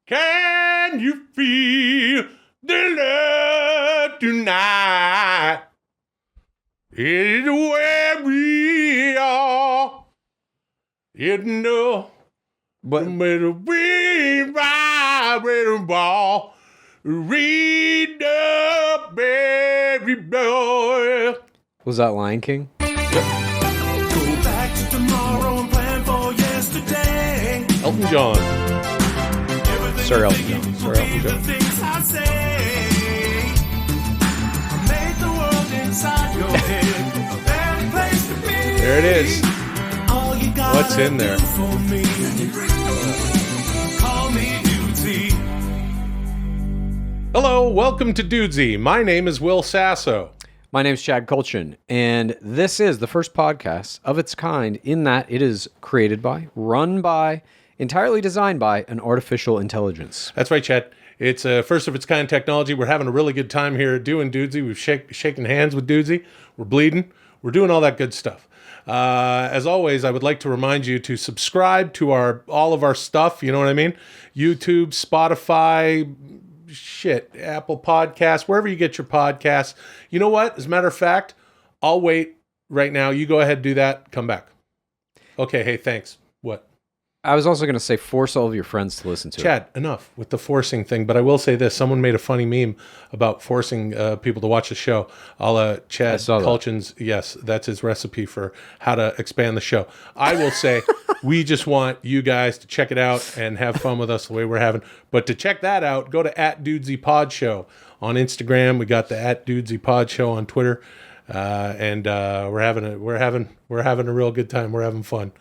Can you feel the love tonight? It's where we are. You know, But matter we ride with a ball. Read up, baby boy. was that Lion King? Go back to tomorrow and plan for yesterday. Elton John. Sir Elton John. Sir Elton John. Things I say. Make the world inside your head a better place to be. There it is. All you gotta What's in there? do for me. Call me Dudesy. Hello, welcome to Dudesy. My name is Will Sasso. My name's Chad Kultgen, and this is the first podcast of its kind in that it is created by, run by, entirely designed by an artificial intelligence. That's right, Chad. It's a first of its kind technology. We're having a really good time here doing Dudesy. We've shaken hands with Dudesy. We're bleeding. We're doing all that good stuff. As always, I would like to remind you to subscribe to all of our stuff. You know what I mean? YouTube, Spotify, Apple Podcasts, wherever you get your podcasts. You know what? As a matter of fact, I'll wait right now. You go ahead, do that. Come back. Okay. Hey, thanks. What? I was also going to say force all of your friends to listen to it. Chad, enough with the forcing thing. But I will say this. Someone made a funny meme about forcing people to watch the show. Chad Kultgen's, yes, that's his recipe for how to expand the show. I will say we just want you guys to check it out and have fun with us the way we're having. But to check that out, go to @Dudesy on Instagram. We got the @Dudesy on Twitter. And we're having a real good time. We're having fun.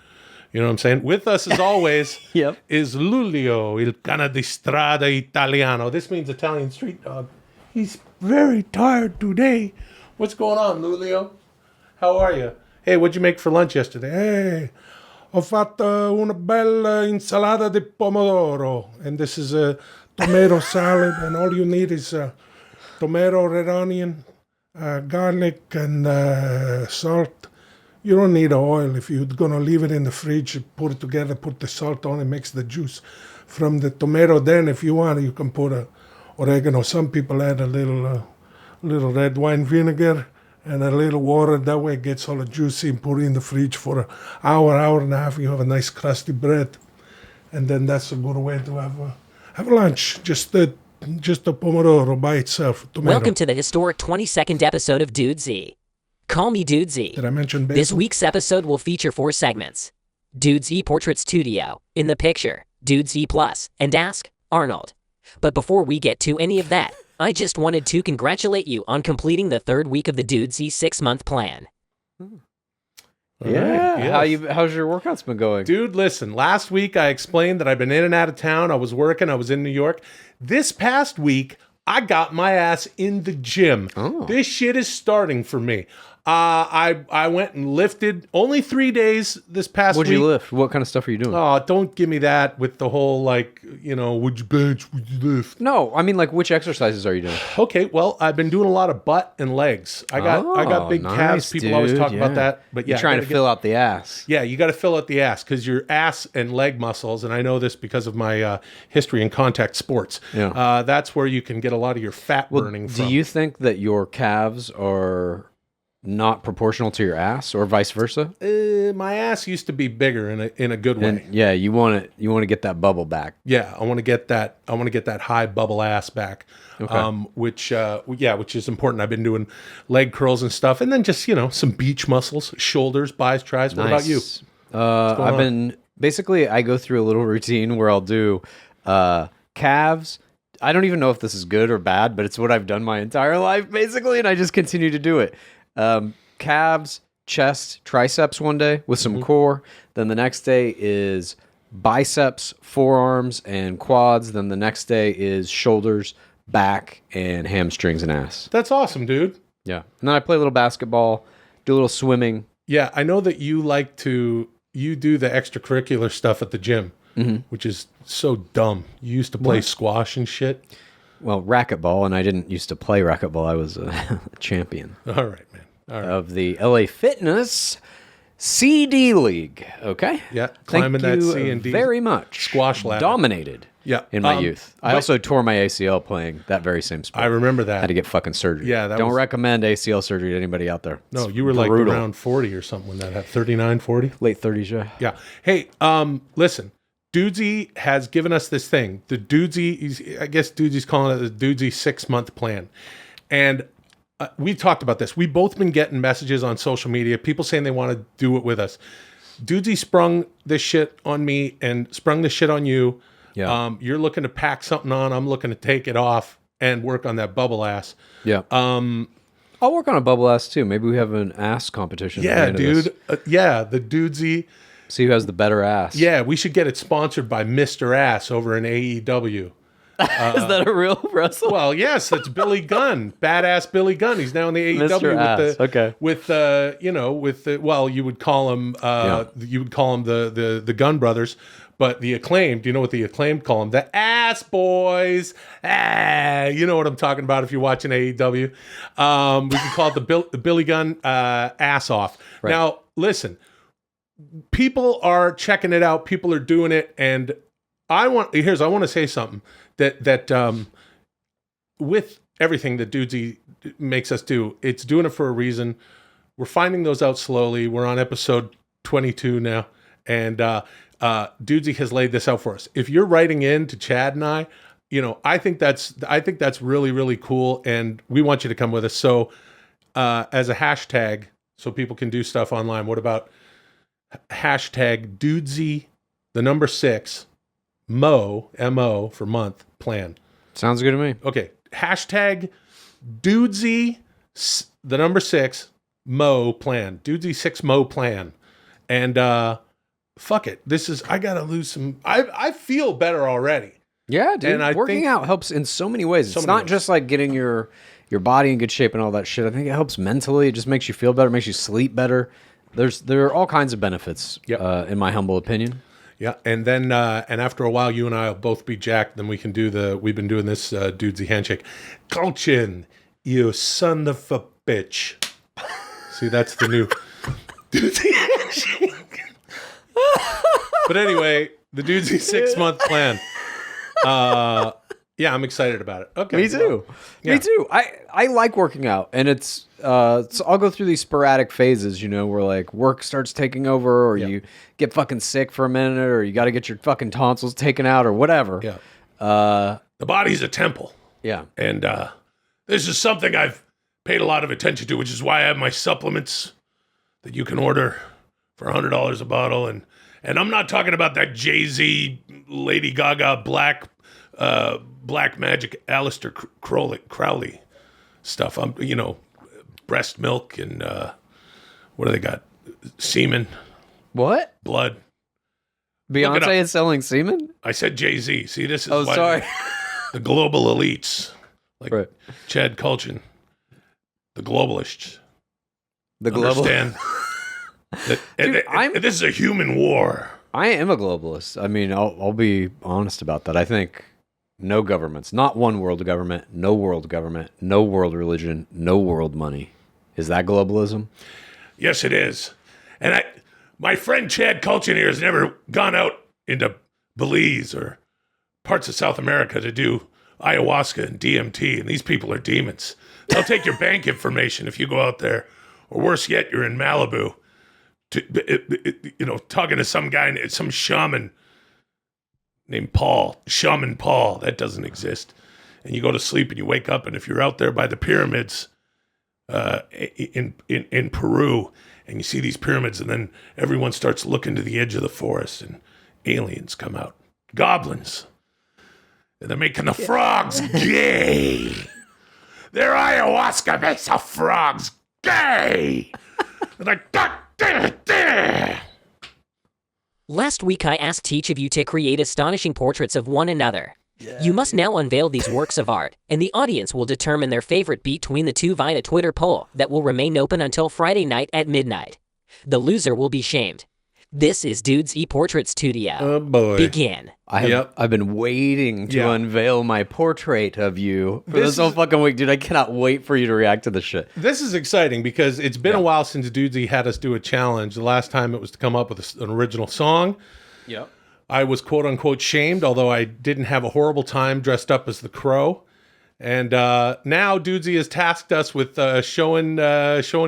You know what I'm saying? With us, as always, Yep. is Lulio, il cane di strada italiano. This means Italian street dog. He's very tired today. What's going on, Lulio? How are you? Hey, what'd you make for lunch yesterday? Hey, ho fatto una bella insalata di pomodoro. And this is a tomato salad. And all you need is tomato, red onion, garlic, and salt. You don't need oil. If you're going to leave it in the fridge, put it together, put the salt on it, mix the juice from the tomato. Then if you want, you can put oregano. Some people add a little red wine vinegar and a little water. That way it gets all juicy, and put it in the fridge for an hour and a half. You have a nice crusty bread. And then that's a good way to have lunch. Just the pomodoro by itself. Tomato. Welcome to the historic 22nd episode of Dudesy. Call me Dudesy. Did I mention basil? This week's episode will feature 4 segments. Dudesy Portrait Studio, In the Picture, Dudesy Plus, and Ask Arnold. But before we get to any of that, I just wanted to congratulate you on completing the 3rd week of the Dudesy 6-month plan. Yeah. Right, yes. How's your workouts been going? Dude, listen, last week I explained that I've been in and out of town. I was working. I was in New York. This past week, I got my ass in the gym. Oh. This shit is starting for me. I went and lifted only 3 days this past week. What'd you lift? What kind of stuff are you doing? Oh, don't give me that with the whole, would you bench, would you lift? No, I mean, which exercises are you doing? Okay, well, I've been doing a lot of butt and legs. I got big calves. People always talk about that. But yeah, you're trying to fill out the ass. Yeah, you got to fill out the ass because your ass and leg muscles, and I know this because of my history in contact sports, that's where you can get a lot of your fat burning from. Do you think that your calves are not proportional to your ass, or vice versa? My ass used to be bigger in a good way. And yeah, you want to get that bubble back. Yeah, I want to get that high bubble ass back. Okay. Which is important. I've been doing leg curls and stuff, and then just some beach muscles, shoulders, bis, tris. What about you? I go through a little routine where I'll do calves. I don't even know if this is good or bad, but it's what I've done my entire life, basically, and I just continue to do it. Calves, chest, triceps one day with some core. Then the next day is biceps, forearms, and quads. Then the next day is shoulders, back, and hamstrings and ass. That's awesome, dude. Yeah. And then I play a little basketball, do a little swimming. Yeah, I know that you do the extracurricular stuff at the gym, which is so dumb. You used to play squash and shit. Well, racquetball, and I didn't used to play racquetball. I was a champion. All right, man. All right. Of the LA Fitness CD League. Okay? Yeah, climbing Thank that you C and D very much. squash ladder. Dominated. Yeah. in my youth. I also tore my ACL playing that very same sport. I remember that. Had to get fucking surgery. Yeah, that don't was- recommend ACL surgery to anybody out there. No, It's you were like brutal. around 40 or something when that happened. 39, 40? Late 30s, yeah. Yeah. Hey, listen. Dudesy has given us this thing. The Dudesy, I guess Dudesy's calling it the Dudesy 6-month plan. And we talked about this. We've both been getting messages on social media, people saying they want to do it with us. Dudesy sprung this shit on me and sprung this shit on you. Yeah. You're looking to pack something on. I'm looking to take it off and work on that bubble ass. Yeah. I'll work on a bubble ass too. Maybe we have an ass competition. at the Yeah, end of this. dude. Yeah, the Dudesy. See who has the better ass. Yeah, we should get it sponsored by Mr. Ass over in AEW. Is that a real wrestler? Well, yes, it's Billy Gunn, badass Billy Gunn. He's now in the AEW Mr. Ass, okay. with well, you would call him the Gunn brothers, but the Acclaimed. You know what the Acclaimed call him? The Ass Boys. You know what I'm talking about if you're watching AEW. We can call it the Billy Gunn Ass Off. Right. Now, listen. People are checking it out. People are doing it, and I want to say something that with everything that Dudesy makes us do, it's doing it for a reason. We're finding those out slowly. We're on episode 22 now, and Dudesy has laid this out for us. If you're writing in to Chad and I think that's really, really cool, and we want you to come with us. So as a hashtag, so people can do stuff online. What about hashtag Dudesy, the number 6, Mo, M-O for month, plan. Sounds good to me. Okay. Hashtag Dudesy, the number 6, Mo plan. Dudesy 6 Mo plan. And fuck it. I gotta lose some. I feel better already. Yeah, dude. And I Working think- out helps in so many ways. So It's many not ways. just like getting your body in good shape and all that shit. I think it helps mentally. It just makes you feel better, makes you sleep better. There are all kinds of benefits, Yep. in my humble opinion. Yeah, and then and after a while, you and I will both be jacked. Then we can do we've been doing this Dudesy handshake. Kultgen, you son of a bitch. See, that's the new Dudesy handshake. But anyway, the Dudesy 6-month plan. Yeah, I'm excited about it. Okay, Me too. yeah. Me too. I like working out, and it's so I'll go through these sporadic phases, where like work starts taking over, or you get fucking sick for a minute, or you got to get your fucking tonsils taken out, or whatever. Yeah. The body's a temple. Yeah. And this is something I've paid a lot of attention to, which is why I have my supplements that you can order for $100 a bottle. And I'm not talking about that Jay-Z, Lady Gaga, Black Magic, Aleister Crowley stuff. I'm, breast milk and what do they got? Semen, What? blood. Beyonce is selling semen? I said Jay-Z. See, this is Oh, why sorry. the global elites, like Right. Chad Kultgen, the globalists, The global. understand that Dude, this is a human war. I am a globalist. I mean, I'll be honest about that. I think no governments, not one world government, no world religion, no world money. Is that globalism? Yes, it is. And my friend Chad Kultgen here has never gone out into Belize or parts of South America to do ayahuasca and DMT, and these people are demons. They'll take your bank information if you go out there, or worse yet, you're in Malibu, talking to some guy, some shaman named Paul, Shaman Paul. That doesn't exist. And you go to sleep and you wake up, and if you're out there by the pyramids in Peru, and you see these pyramids, and then everyone starts looking to the edge of the forest, and aliens come out, goblins, and they're making the frogs gay. Their ayahuasca makes the frogs gay. And like, God damn it. Last week I asked each of you to create astonishing portraits of one another. You must now unveil these works of art, and the audience will determine their favorite between the two via a Twitter poll that will remain open until Friday night at midnight. The loser will be shamed. This is Dudesy Portrait Studio. Oh, boy. Begin. I've been waiting to Yeah. unveil my portrait of you for This this whole is- fucking week, dude. I cannot wait for you to react to this shit. This is exciting because it's been a while since Dudesy had us do a challenge. The last time it was to come up with an original song. Yep. I was quote unquote shamed, although I didn't have a horrible time dressed up as the Crow. And now Dudesy has tasked us with showing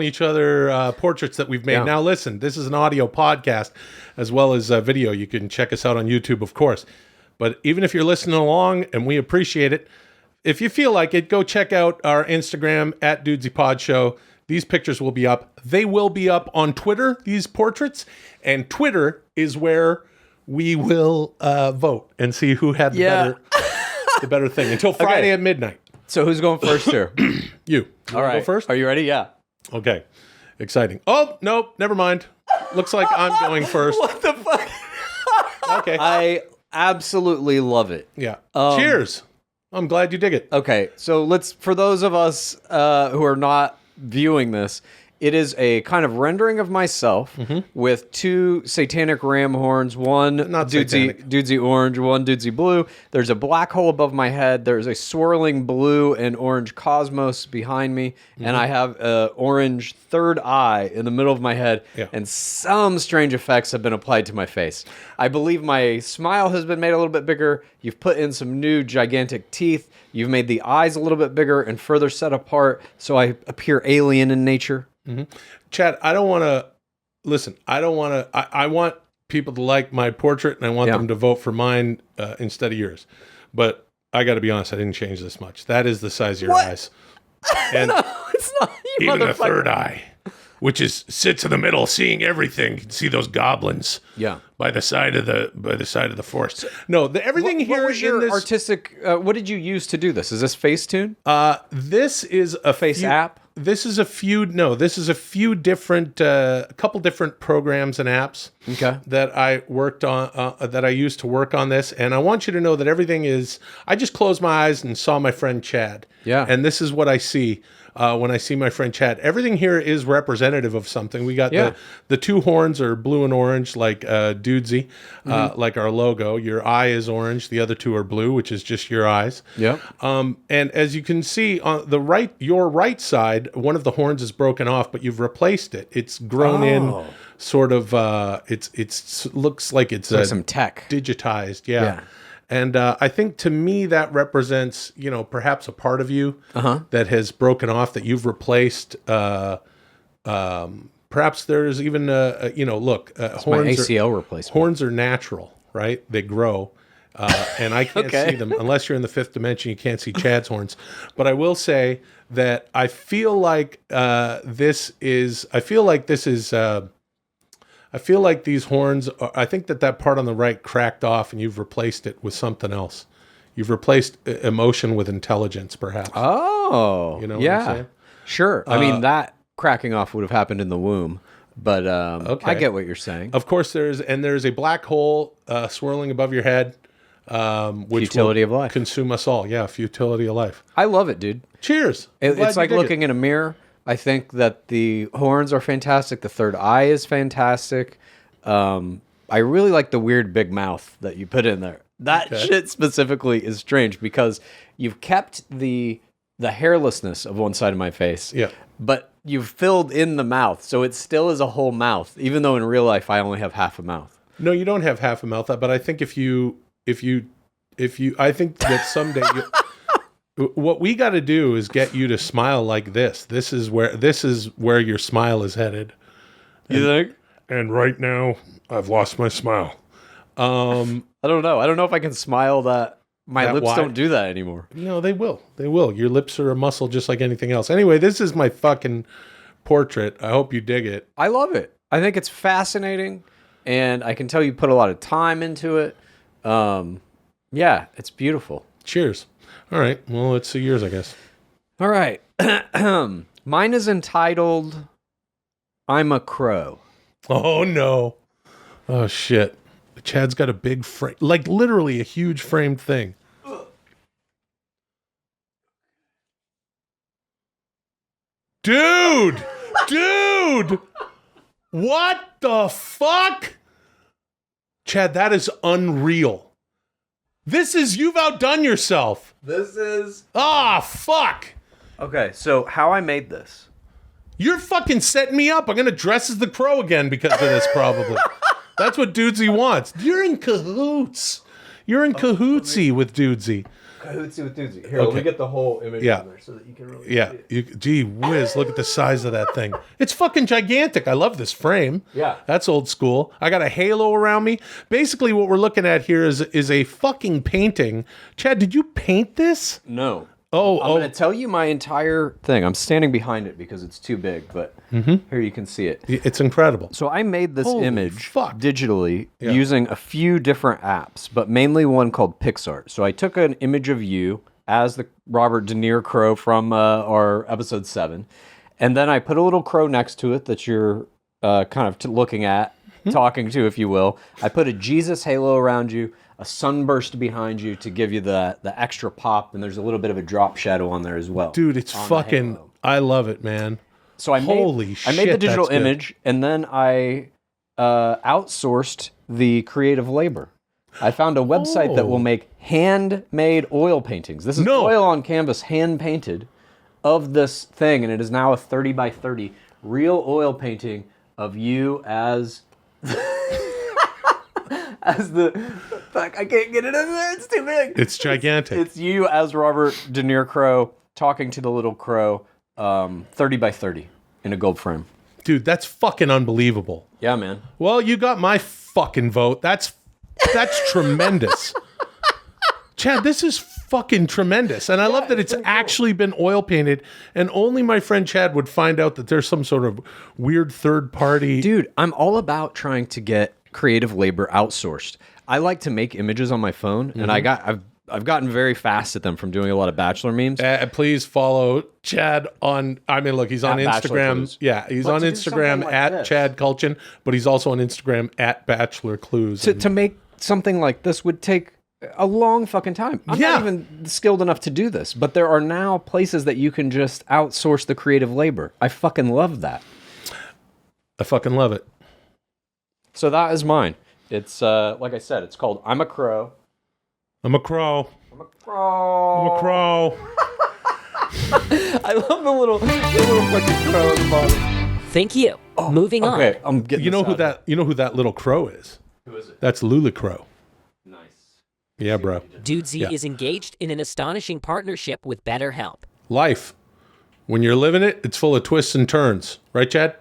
each other portraits that we've made. Yeah. Now listen, this is an audio podcast as well as video. You can check us out on YouTube, of course. But even if you're listening along, and we appreciate it, if you feel like it, go check out our Instagram at Dudesy Pod Show. These pictures will be up. They will be up on Twitter, these portraits. And Twitter is where we will vote and see who had the better thing until Friday at midnight. So who's going first here? You. All right. Go first? Are you ready? Yeah. Okay. Exciting. Oh, no, never mind. Looks like I'm going first. What the fuck? Okay. I absolutely love it. Yeah. Cheers. I'm glad you dig it. Okay, so for those of us who are not viewing this, it is a kind of rendering of myself with two satanic ram horns, one Not satanic. Dudesy orange, one Dudesy blue. There's a black hole above my head. There's a swirling blue and orange cosmos behind me, and I have an orange third eye in the middle of my head, and some strange effects have been applied to my face. I believe my smile has been made a little bit bigger. You've put in some new gigantic teeth. You've made the eyes a little bit bigger and further set apart, so I appear alien in nature. Chad, I don't want to listen. I don't want to. I want people to like my portrait, and I want them to vote for mine instead of yours. But I got to be honest, I didn't change this much. That is the size of your eyes, and No, it's not. You even the motherfucker. third eye, which sits in the middle, seeing everything. You can see those goblins. Yeah. By the side of the forest. No, everything here What was your in this artistic? What did you use to do this? Is this Facetune? this is a Face few, app? This is a few. No, this is a few different, a couple different programs and apps. Okay. That I worked on, that I used to work on this, and I want you to know that everything is. I just closed my eyes and saw my friend Chad. Yeah. And this is what I see. When I see my friend Chad, everything here is representative of something. We got the two horns are blue and orange, like Dudesy, like our logo. Your eye is orange. The other two are blue, which is just your eyes. Yep. And as you can see on the right, your right side, one of the horns is broken off, but you've replaced it. It's grown in, sort of. It's looks like it's Like some tech. digitized. Yeah. And I think to me that represents, perhaps a part of you that has broken off that you've replaced. Perhaps there's even look, My horns ACL replacement. horns are natural, right? They grow. And I can't Okay. see them unless you're in the fifth dimension. You can't see Chad's horns. But I will say that I feel like these horns I think that part on the right cracked off and you've replaced it with something else. You've replaced emotion with intelligence, perhaps. Oh, You know what I'm saying? Sure. I mean, that cracking off would have happened in the womb, but I get what you're saying. Of course, there's a black hole swirling above your head, which Futility will of life. consume us all. Yeah, futility of life. I love it, dude. Cheers. I'm glad It's you like dig it. looking in a mirror. I think that the horns are fantastic. The third eye is fantastic. I really like the weird big mouth that you put in there. That shit specifically is strange because you've kept the hairlessness of one side of my face. Yeah. But you've filled in the mouth, so it still is a whole mouth, even though in real life I only have half a mouth. No, you don't have half a mouth, but I think if you, I think that someday what we got to do is get you to smile like this. This is where your smile is headed. You think? And right now, I've lost my smile. I don't know. I don't know if I can smile that. My That lips wide? don't do that anymore. No, they will. They will. Your lips are a muscle just like anything else. Anyway, this is my fucking portrait. I hope you dig it. I love it. I think it's fascinating, and I can tell you put a lot of time into it. Yeah, it's beautiful. Cheers. All right. Well, let's see yours, I guess. All right. Mine is entitled I'm a Crow. Oh, no. Oh, shit. Chad's got a big frame, like literally a huge framed thing. Dude! Dude! What the fuck? Chad, that is unreal. You've outdone yourself. This is... Ah, fuck. Okay, so how I made this. You're fucking setting me up. I'm going to dress as the Crow again because of this, probably. That's what Dudesy wants. You're in cahoots. You're in cahootsy with Dudesy. Cahootsy with Dudesy. Here, let me get the whole image Yeah. on there so that you can really Yeah. see it. Gee whiz, look at the size of that thing. It's fucking gigantic. I love this frame. Yeah. That's old school. I got a halo around me. Basically, what we're looking at here is a fucking painting. Chad, did you paint this? No. Oh, I'm going to tell you my entire thing. I'm standing behind it because it's too big, but here you can see it. it's incredible. So I made this Holy image fuck. digitally using a few different apps, but mainly one called PixArt. So I took an image of you as the Robert De Niro crow from our episode 7, and then I put a little crow next to it that you're kind of looking at, talking to, if you will. I put a Jesus halo around you, a sunburst behind you to give you the extra pop, and there's a little bit of a drop shadow on there as well. Dude, it's on the fucking, halo. I love it, man. So I Holy made the shit, digital that's good. image, and then I outsourced the creative labor. I found a website that will make handmade oil paintings. This is No. oil on canvas, hand painted, of this thing, and it is now a 30 by 30 real oil painting of you as as the fuck. I can't get it in there. It's too big. It's gigantic. It's you as Robert De Niro crow talking to the little crow, 30 by 30 in a gold frame. Dude, that's fucking unbelievable. Yeah, man. Well, you got my fucking vote. That's tremendous. Chad, this is fucking tremendous. And I love that it's actually been oil painted, and only my friend Chad would find out that there's some sort of weird third party. Dude, I'm all about trying to get creative labor outsourced. I like to make images on my phone, and I've gotten very fast at them from doing a lot of Bachelor memes. Please follow Chad on, I mean, look, he's on At Bachelor Instagram. Clues. Yeah, he's But on to do Instagram something like at this. Chad Kultgen, but he's also on Instagram at Bachelor Clues. To make something like this would take a long fucking time. I'm Yeah. not even skilled enough to do this, but there are now places that you can just outsource the creative labor. I fucking love that. I fucking love it. So that is mine. It's like I said, it's called I'm a Crow. I'm a crow. I'm a crow. I'm a crow. I love the little fucking crow at the bottom. Thank you. Moving on. Okay, I'm getting You know this who out. that? You know who that little crow is? Who is it? That's Lula Crow. Nice. Yeah, bro. Dudesy Yeah. is engaged in an astonishing partnership with Betterhelp. Life. When you're living it, it's full of twists and turns. Right, Chad?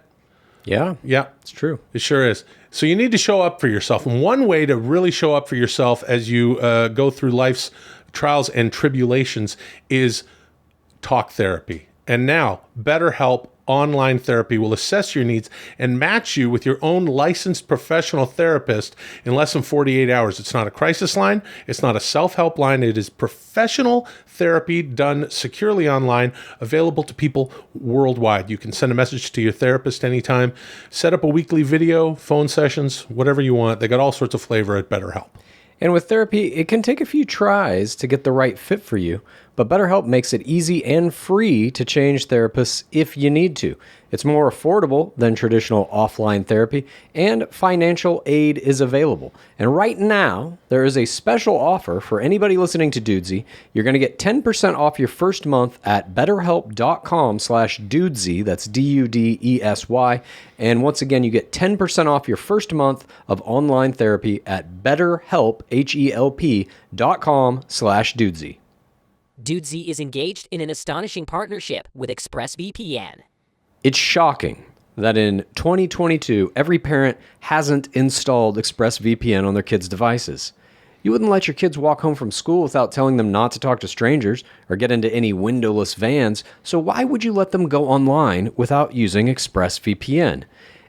Yeah, Yeah, it's true. it sure is. So you need to show up for yourself. And one way to really show up for yourself as you go through life's trials and tribulations is talk therapy. And now, BetterHelp online therapy will assess your needs and match you with your own licensed professional therapist in less than 48 hours. It's not a crisis line. It's not a self-help line. It is professional therapy done securely online, available to people worldwide. You can send a message to your therapist anytime, set up a weekly video, phone sessions, whatever you want. They got all sorts of flavor at BetterHelp. And with therapy, it can take a few tries to get the right fit for you, but BetterHelp makes it easy and free to change therapists if you need to. It's more affordable than traditional offline therapy, and financial aid is available. And right now, there is a special offer for anybody listening to Dudesy. You're going to get 10% off your first month at betterhelp.com/Dudesy. That's Dudesy. And once again, you get 10% off your first month of online therapy at betterhelp, HELP.com/Dudesy. Dudesy is engaged in an astonishing partnership with Expressvpn. It's shocking that in 2022, every parent hasn't installed ExpressVPN on their kids' devices. You wouldn't let your kids walk home from school without telling them not to talk to strangers or get into any windowless vans, so why would you let them go online without using ExpressVPN?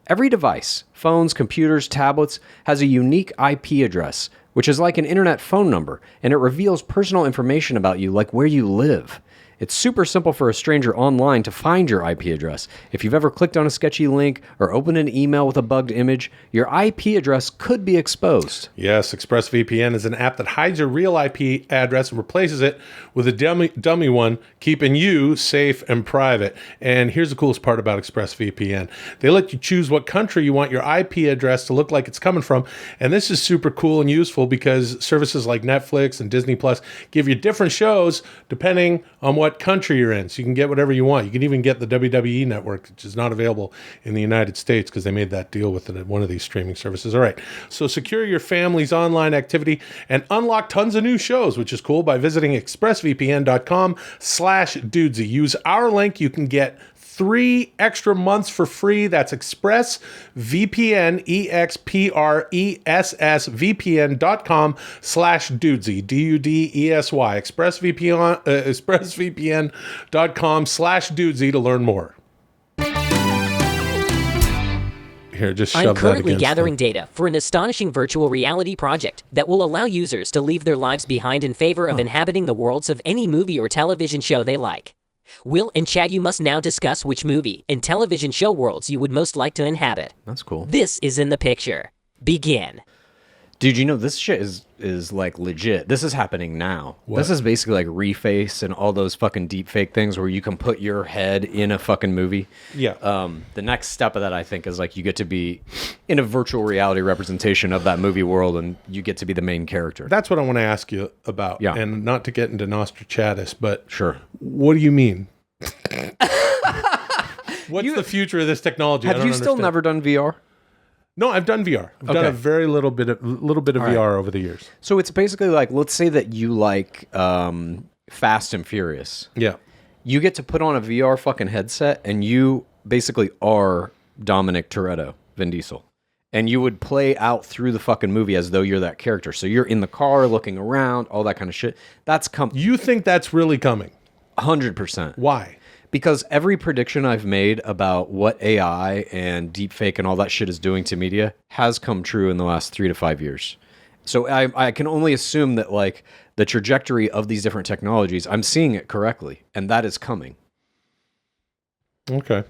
Every device, phones, computers, tablets, has a unique IP address, which is like an internet phone number, and it reveals personal information about you, like where you live. It's super simple for a stranger online to find your IP address. If you've ever clicked on a sketchy link or opened an email with a bugged image, your IP address could be exposed. Yes, ExpressVPN is an app that hides your real IP address and replaces it with a dummy one, keeping you safe and private. And here's the coolest part about ExpressVPN. They let you choose what country you want your IP address to look like it's coming from. And this is super cool and useful because services like Netflix and Disney Plus give you different shows depending on what what country you're in. So you can get whatever you want. You can even get the WWE network, which is not available in the United States because they made that deal with one of these streaming services. All right. So secure your family's online activity and unlock tons of new shows, which is cool, by visiting expressvpn.com/dudesy. Use our link. You can get 3 extra months for free. That's ExpressVPN, expressvpn.com/dudesy, DUDESY, expressvpn.com/dudesy to learn more. Here, just shove I'm that currently against gathering the- data for an astonishing virtual reality project that will allow users to leave their lives behind in favor of inhabiting the worlds of any movie or television show they like. Will and Chad, you must now discuss which movie and television show worlds you would most like to inhabit. That's cool. This is in the picture. Begin. Dude, you know, this shit is like legit. This is happening now. This is basically like Reface and all those fucking deep fake things where you can put your head in a fucking movie. Yeah. The next step of that, I think, is like you get to be in a virtual reality representation of that movie world and you get to be the main character. That's what I want to ask you about. Yeah. And not to get into Nostradamus, but Sure. what do you mean? What's the future of this technology? I Have don't you still understand. never done VR? No, I've done VR. I've done a very little bit of VR over the years. So it's basically like, let's say that you like Fast and Furious. Yeah. You get to put on a VR fucking headset and you basically are Dominic Toretto, Vin Diesel. And you would play out through the fucking movie as though you're that character. So you're in the car looking around, all that kind of shit. That's You think that's really coming? 100%. Why? Because every prediction I've made about what AI and deepfake and all that shit is doing to media has come true in the last 3 to 5 years. So I can only assume that like the trajectory of these different technologies, I'm seeing it correctly, and that is coming. Okay.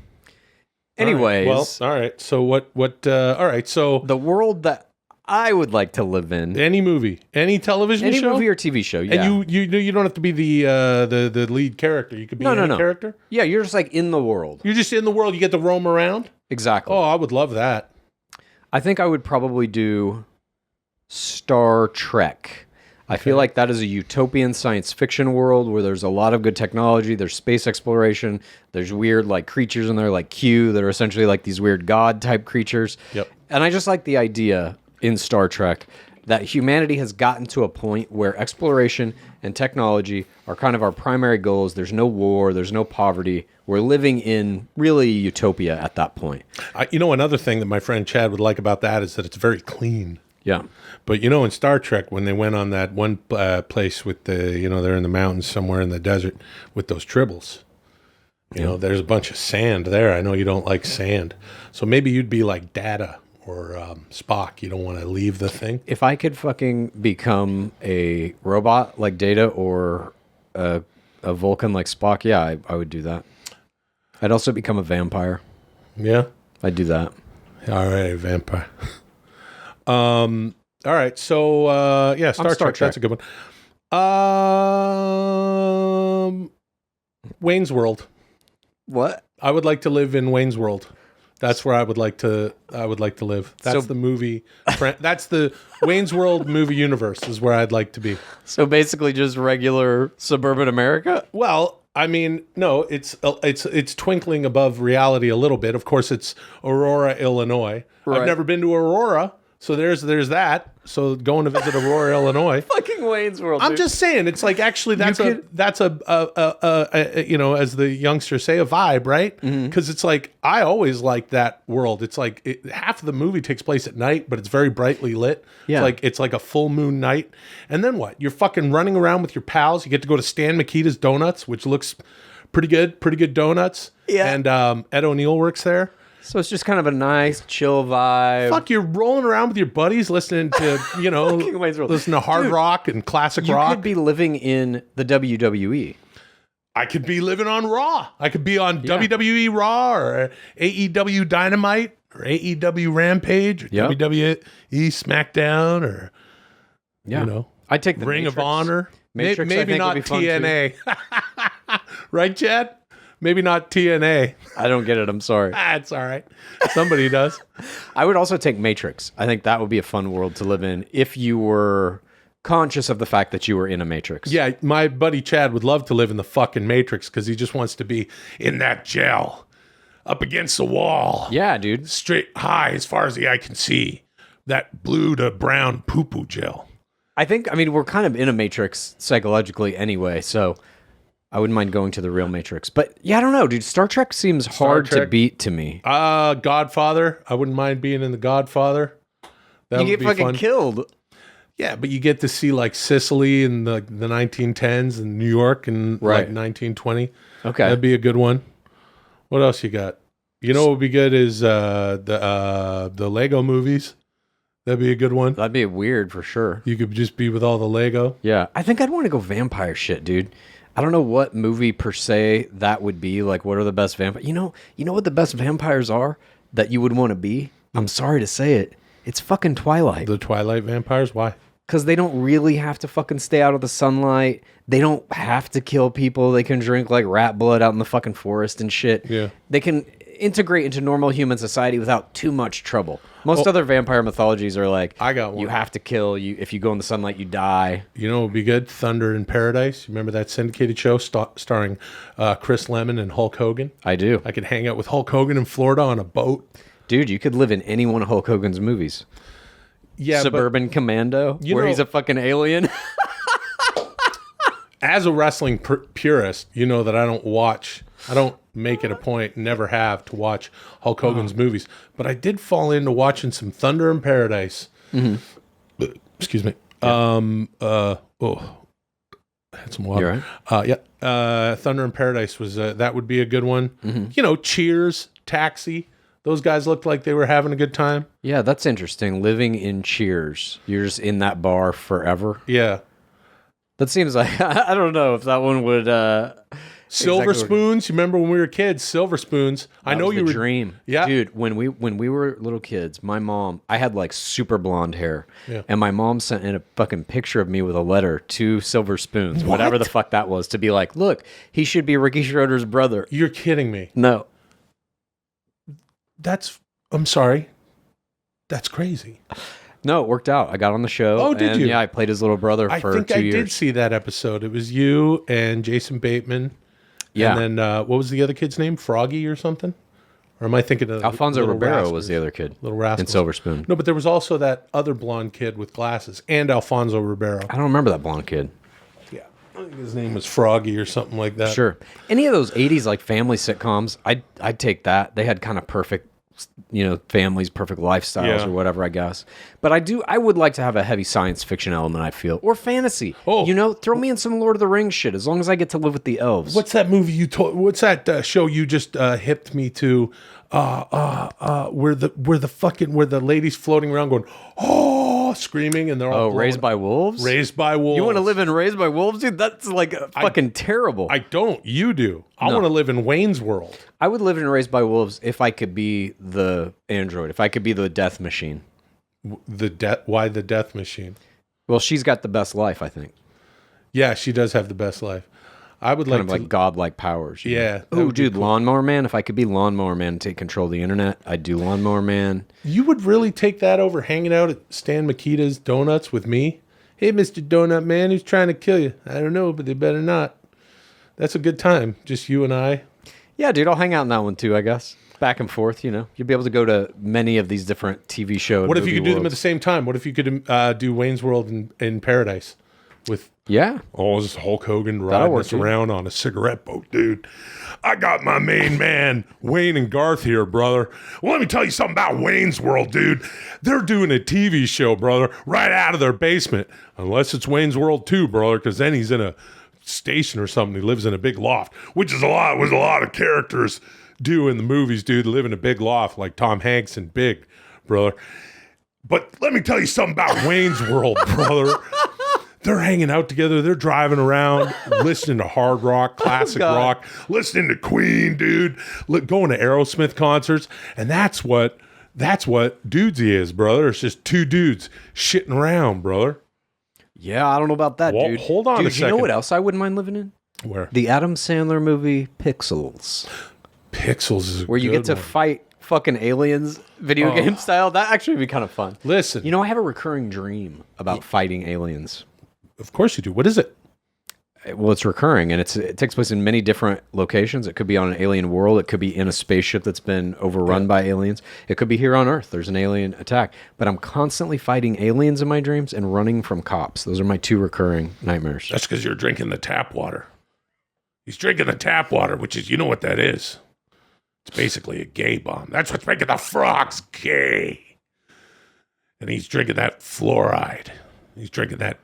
Anyways, Well, all right. So what all right. So the world that I would like to live in, any movie, any television any show? movie or TV show, yeah. And you don't have to be the lead character. You could be any character. Yeah, you're just like in the world. You're just in the world. You get to roam around. Exactly. Oh, I would love that. I think I would probably do Star Trek. I feel like that is a utopian science fiction world where there's a lot of good technology. There's space exploration. There's weird like creatures in there like Q that are essentially like these weird god type creatures. Yep. And I just like the idea in Star Trek that humanity has gotten to a point where exploration and technology are kind of our primary goals. There's no war. There's no poverty. We're living in really utopia at that point. Another thing that my friend Chad would like about that is that it's very clean. Yeah. But in Star Trek, when they went on that one place with the, they're in the mountains somewhere in the desert with those tribbles, there's a bunch of sand there. I know you don't like sand. So maybe you'd be like Data or Spock. You don't want to leave the thing. If I could fucking become a robot like Data or a Vulcan like Spock, yeah, I would do that. I'd also become a vampire. Yeah. I'd do that. All right, vampire. All right, so yeah, Star Trek. That's a good one. Wayne's World. What? I would like to live in Wayne's World. That's where I would like to live. That's the movie. That's the Wayne's World movie universe is where I'd like to be. So basically, just regular suburban America. Well, I mean, no, it's twinkling above reality a little bit. Of course, it's Aurora, Illinois. Right. I've never been to Aurora, so there's that. So going to visit Aurora, Illinois. Fucking Wayne's World. I'm just saying, it's like actually that's a as the youngsters say, a vibe, right? Because it's like I always like that world. It's like half of the movie takes place at night, but it's very brightly lit. Yeah. It's like a full moon night. And then what? You're fucking running around with your pals. You get to go to Stan Mikita's Donuts, which looks pretty good donuts. Yeah. And Ed O'Neill works there. So it's just kind of a nice, chill vibe. Fuck, you're rolling around with your buddies listening to, Wayne's World. listen to hard rock and classic You rock. could be living in the WWE. I could be living on Raw. I could be on WWE Raw or AEW Dynamite or AEW Rampage or Yep. WWE SmackDown or, I'd take the Ring Matrix. of Honor. Matrix, I Maybe think, would not be fun, too. TNA. Right, Chad? Maybe not TNA. I don't get it. I'm sorry. It's all right. Somebody does. I would also take Matrix. I think that would be a fun world to live in if you were conscious of the fact that you were in a Matrix. Yeah, my buddy Chad would love to live in the fucking Matrix because he just wants to be in that gel, up against the wall. Yeah, dude. Straight high as far as the eye can see. That blue to brown poo-poo gel. I mean, we're kind of in a Matrix psychologically anyway, so I wouldn't mind going to the real Matrix. But yeah, I don't know, dude. Star Trek seems hard to Trek? beat to me. Godfather. I wouldn't mind being in the Godfather. That You would get be fucking fun. killed. Yeah, but you get to see like Sicily in the 1910s and New York in like Right. 1920. Okay. That'd be a good one. What else you got? You know what would be good is the Lego movies. That'd be a good one. That'd be weird for sure. You could just be with all the Lego. Yeah. I think I'd want to go vampire shit, dude. I don't know what movie per se that would be. Like, what are the best vampires? You know what the best vampires are that you would want to be? I'm sorry to say it. It's fucking Twilight. The Twilight vampires? Why? Because they don't really have to fucking stay out of the sunlight. They don't have to kill people. They can drink like rat blood out in the fucking forest and shit. Yeah. They can integrate into normal human society without too much trouble. Most other vampire mythologies are like, I got one. You have to kill. You if you go in the sunlight, you die. You know what would be good? Thunder in Paradise. You remember that syndicated show starring Chris Lemmon and Hulk Hogan? I do. I could hang out with Hulk Hogan in Florida on a boat. Dude, you could live in any one of Hulk Hogan's movies. Yeah, Suburban Commando, where he's a fucking alien. as a wrestling purist, you know that I don't make it a point, never have, to watch Hulk Hogan's movies. But I did fall into watching some Thunder in Paradise. Excuse me. I had some water. You Thunder in Paradise was, that would be a good one. You know, Cheers, Taxi. Those guys looked like they were having a good time. Yeah, that's interesting. Living in Cheers. You're just in that bar forever. Yeah. That seems like, I don't know if that one would... Silver exactly spoons. You remember when we were kids? Silver spoons. I know you were. Dream. Yeah, dude. When we were little kids, my mom, I had like super blonde hair, and my mom sent in a fucking picture of me with a letter to Silver Spoons, whatever the fuck that was, to be like, look, he should be Ricky Schroeder's brother. You're kidding me. No, I'm sorry. That's crazy. no, it worked out. I got on the show. Oh, did you? Yeah, I played his little brother for 2 years. I did see that episode. It was you and Jason Bateman. Yeah. And then what was the other kid's name? Froggy or something? Or am I thinking of Alfonso Little Ribeiro Rascals? was the other kid. Little Rascals. In Silver Spoon. No, but there was also that other blonde kid with glasses and Alfonso Ribeiro. I don't remember that blonde kid. Yeah. I think his name was Froggy or something like that. Sure. Any of those 80s like family sitcoms, I'd take that. They had kind of perfect, families, perfect lifestyles or whatever, I guess. But I would like to have a heavy science fiction element, I feel. Or fantasy. Oh. Throw me in some Lord of the Rings shit as long as I get to live with the elves. What's that movie you told? What's that show you just hipped me to? Where the ladies floating around going, screaming, and they're all Raised by Wolves? Raised by Wolves. You want to live in Raised by Wolves, dude? That's like fucking terrible. I don't. You do. I want to live in Wayne's World. I would live in Raised by Wolves if I could be the android, if I could be the death machine. Why the death machine? Well, she's got the best life, I think. Yeah, she does have the best life. I would Kind of like godlike powers. Yeah. Oh, dude, Lawnmower Man. If I could be Lawnmower Man and take control of the internet, I'd do Lawnmower Man. You would really take that over hanging out at Stan Makita's Donuts with me? Hey, Mr. Donut Man, who's trying to kill you? I don't know, but they better not. That's a good time. Just you and I. Yeah, dude, I'll hang out in that one too, I guess. Back and forth, You'll be able to go to many of these different TV shows. What if you could do them at the same time? What if you could do Wayne's World in Paradise with... Yeah. Oh, this Hulk Hogan riding us around on a cigarette boat, dude. I got my main man, Wayne and Garth here, brother. Well, let me tell you something about Wayne's World, dude. They're doing a TV show, brother, right out of their basement. Unless it's Wayne's World 2, brother, because then he's in a station or something. He lives in a big loft, which is a lot of characters do in the movies, dude. Live in a big loft like Tom Hanks and Big, brother. But let me tell you something about Wayne's World, brother. They're hanging out together. They're driving around, listening to hard rock, classic rock, listening to Queen, dude, going to Aerosmith concerts. And that's what Dudesy is, brother. It's just two dudes shitting around, brother. Yeah, I don't know about that, dude. Hold on a second. You know what else I wouldn't mind living in? Where? The Adam Sandler movie Pixels. Pixels is a where you get to fight fucking aliens video game style. That actually would be kind of fun. Listen. I have a recurring dream about fighting aliens. Of course you do. What is it? Well, it's recurring, and it takes place in many different locations. It could be on an alien world. It could be in a spaceship that's been overrun by aliens. It could be here on Earth. There's an alien attack. But I'm constantly fighting aliens in my dreams and running from cops. Those are my 2 recurring nightmares. That's because you're drinking the tap water. He's drinking the tap water, which is, you know what that is. It's basically a gay bomb. That's what's making the frogs gay. And he's drinking that fluoride. He's drinking that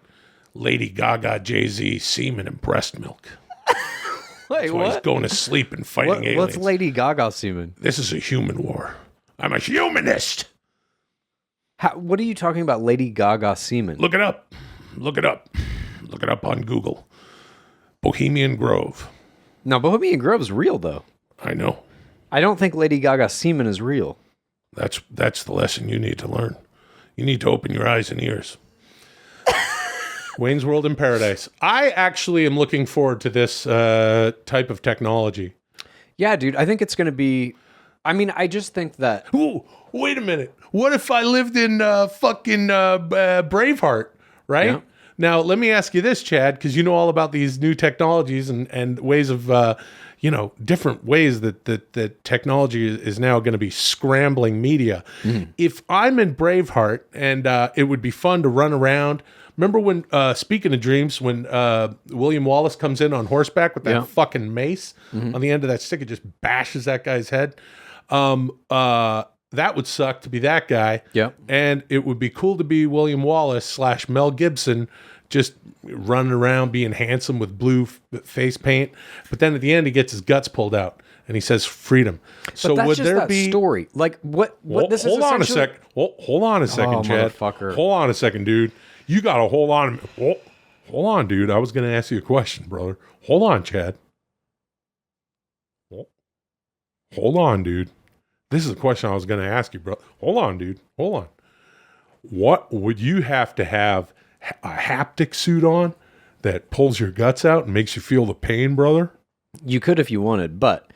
Lady Gaga, Jay-Z semen and breast milk. Wait, That's why he's going to sleep and fighting aliens. What's Lady Gaga semen? This is a human war. I'm a humanist. What are you talking about, Lady Gaga semen? Look it up. Look it up. Look it up on Google. Bohemian Grove. No, Bohemian Grove's real, though. I know. I don't think Lady Gaga semen is real. That's the lesson you need to learn. You need to open your eyes and ears. Wayne's World in Paradise. I actually am looking forward to this type of technology. Yeah, dude. I think it's going to be... I mean, I just think that... Ooh, wait a minute. What if I lived in fucking Braveheart, right? Yeah. Now, let me ask you this, Chad, because you know all about these new technologies and ways of, different ways that technology is now going to be scrambling media. Mm-hmm. If I'm in Braveheart and it would be fun to run around... Remember when, speaking of dreams, when William Wallace comes in on horseback with that fucking mace on the end of that stick, it just bashes that guy's head. That would suck to be that guy. Yeah. And it would be cool to be William Wallace / Mel Gibson, just running around being handsome with blue face paint. But then at the end, he gets his guts pulled out and he says freedom. So but that's would just there that be story? Like what this is hold on a essentially- sec. Hold on a second, Oh, Chad. motherfucker. Hold on a second, dude. You got to hold on. Hold on, dude. I was going to ask you a question, brother. Hold on, Chad. Hold on, dude. This is a question I was going to ask you, bro. Hold on, dude. Hold on. What would you have to have a haptic suit on that pulls your guts out and makes you feel the pain, brother? You could if you wanted, but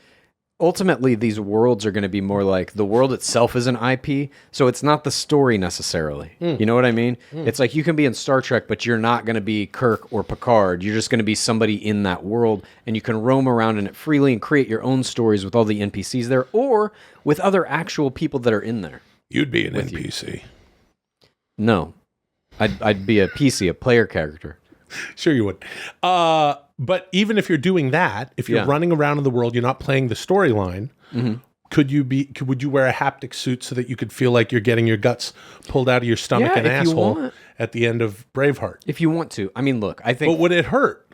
ultimately these worlds are going to be more like the world itself is an IP, so it's not the story necessarily. You know what I mean? It's like you can be in Star Trek, but you're not going to be Kirk or Picard. You're just going to be somebody in that world, and you can roam around in it freely and create your own stories with all the NPCs there, or with other actual people that are in there. You'd be an NPC. No. I'd be a PC, a player character. Sure you would. But even if you're doing that, if you're running around in the world, you're not playing the storyline, would you wear a haptic suit so that you could feel like you're getting your guts pulled out of your stomach and asshole at the end of Braveheart? If you want to. I mean, look, I think... But would it hurt?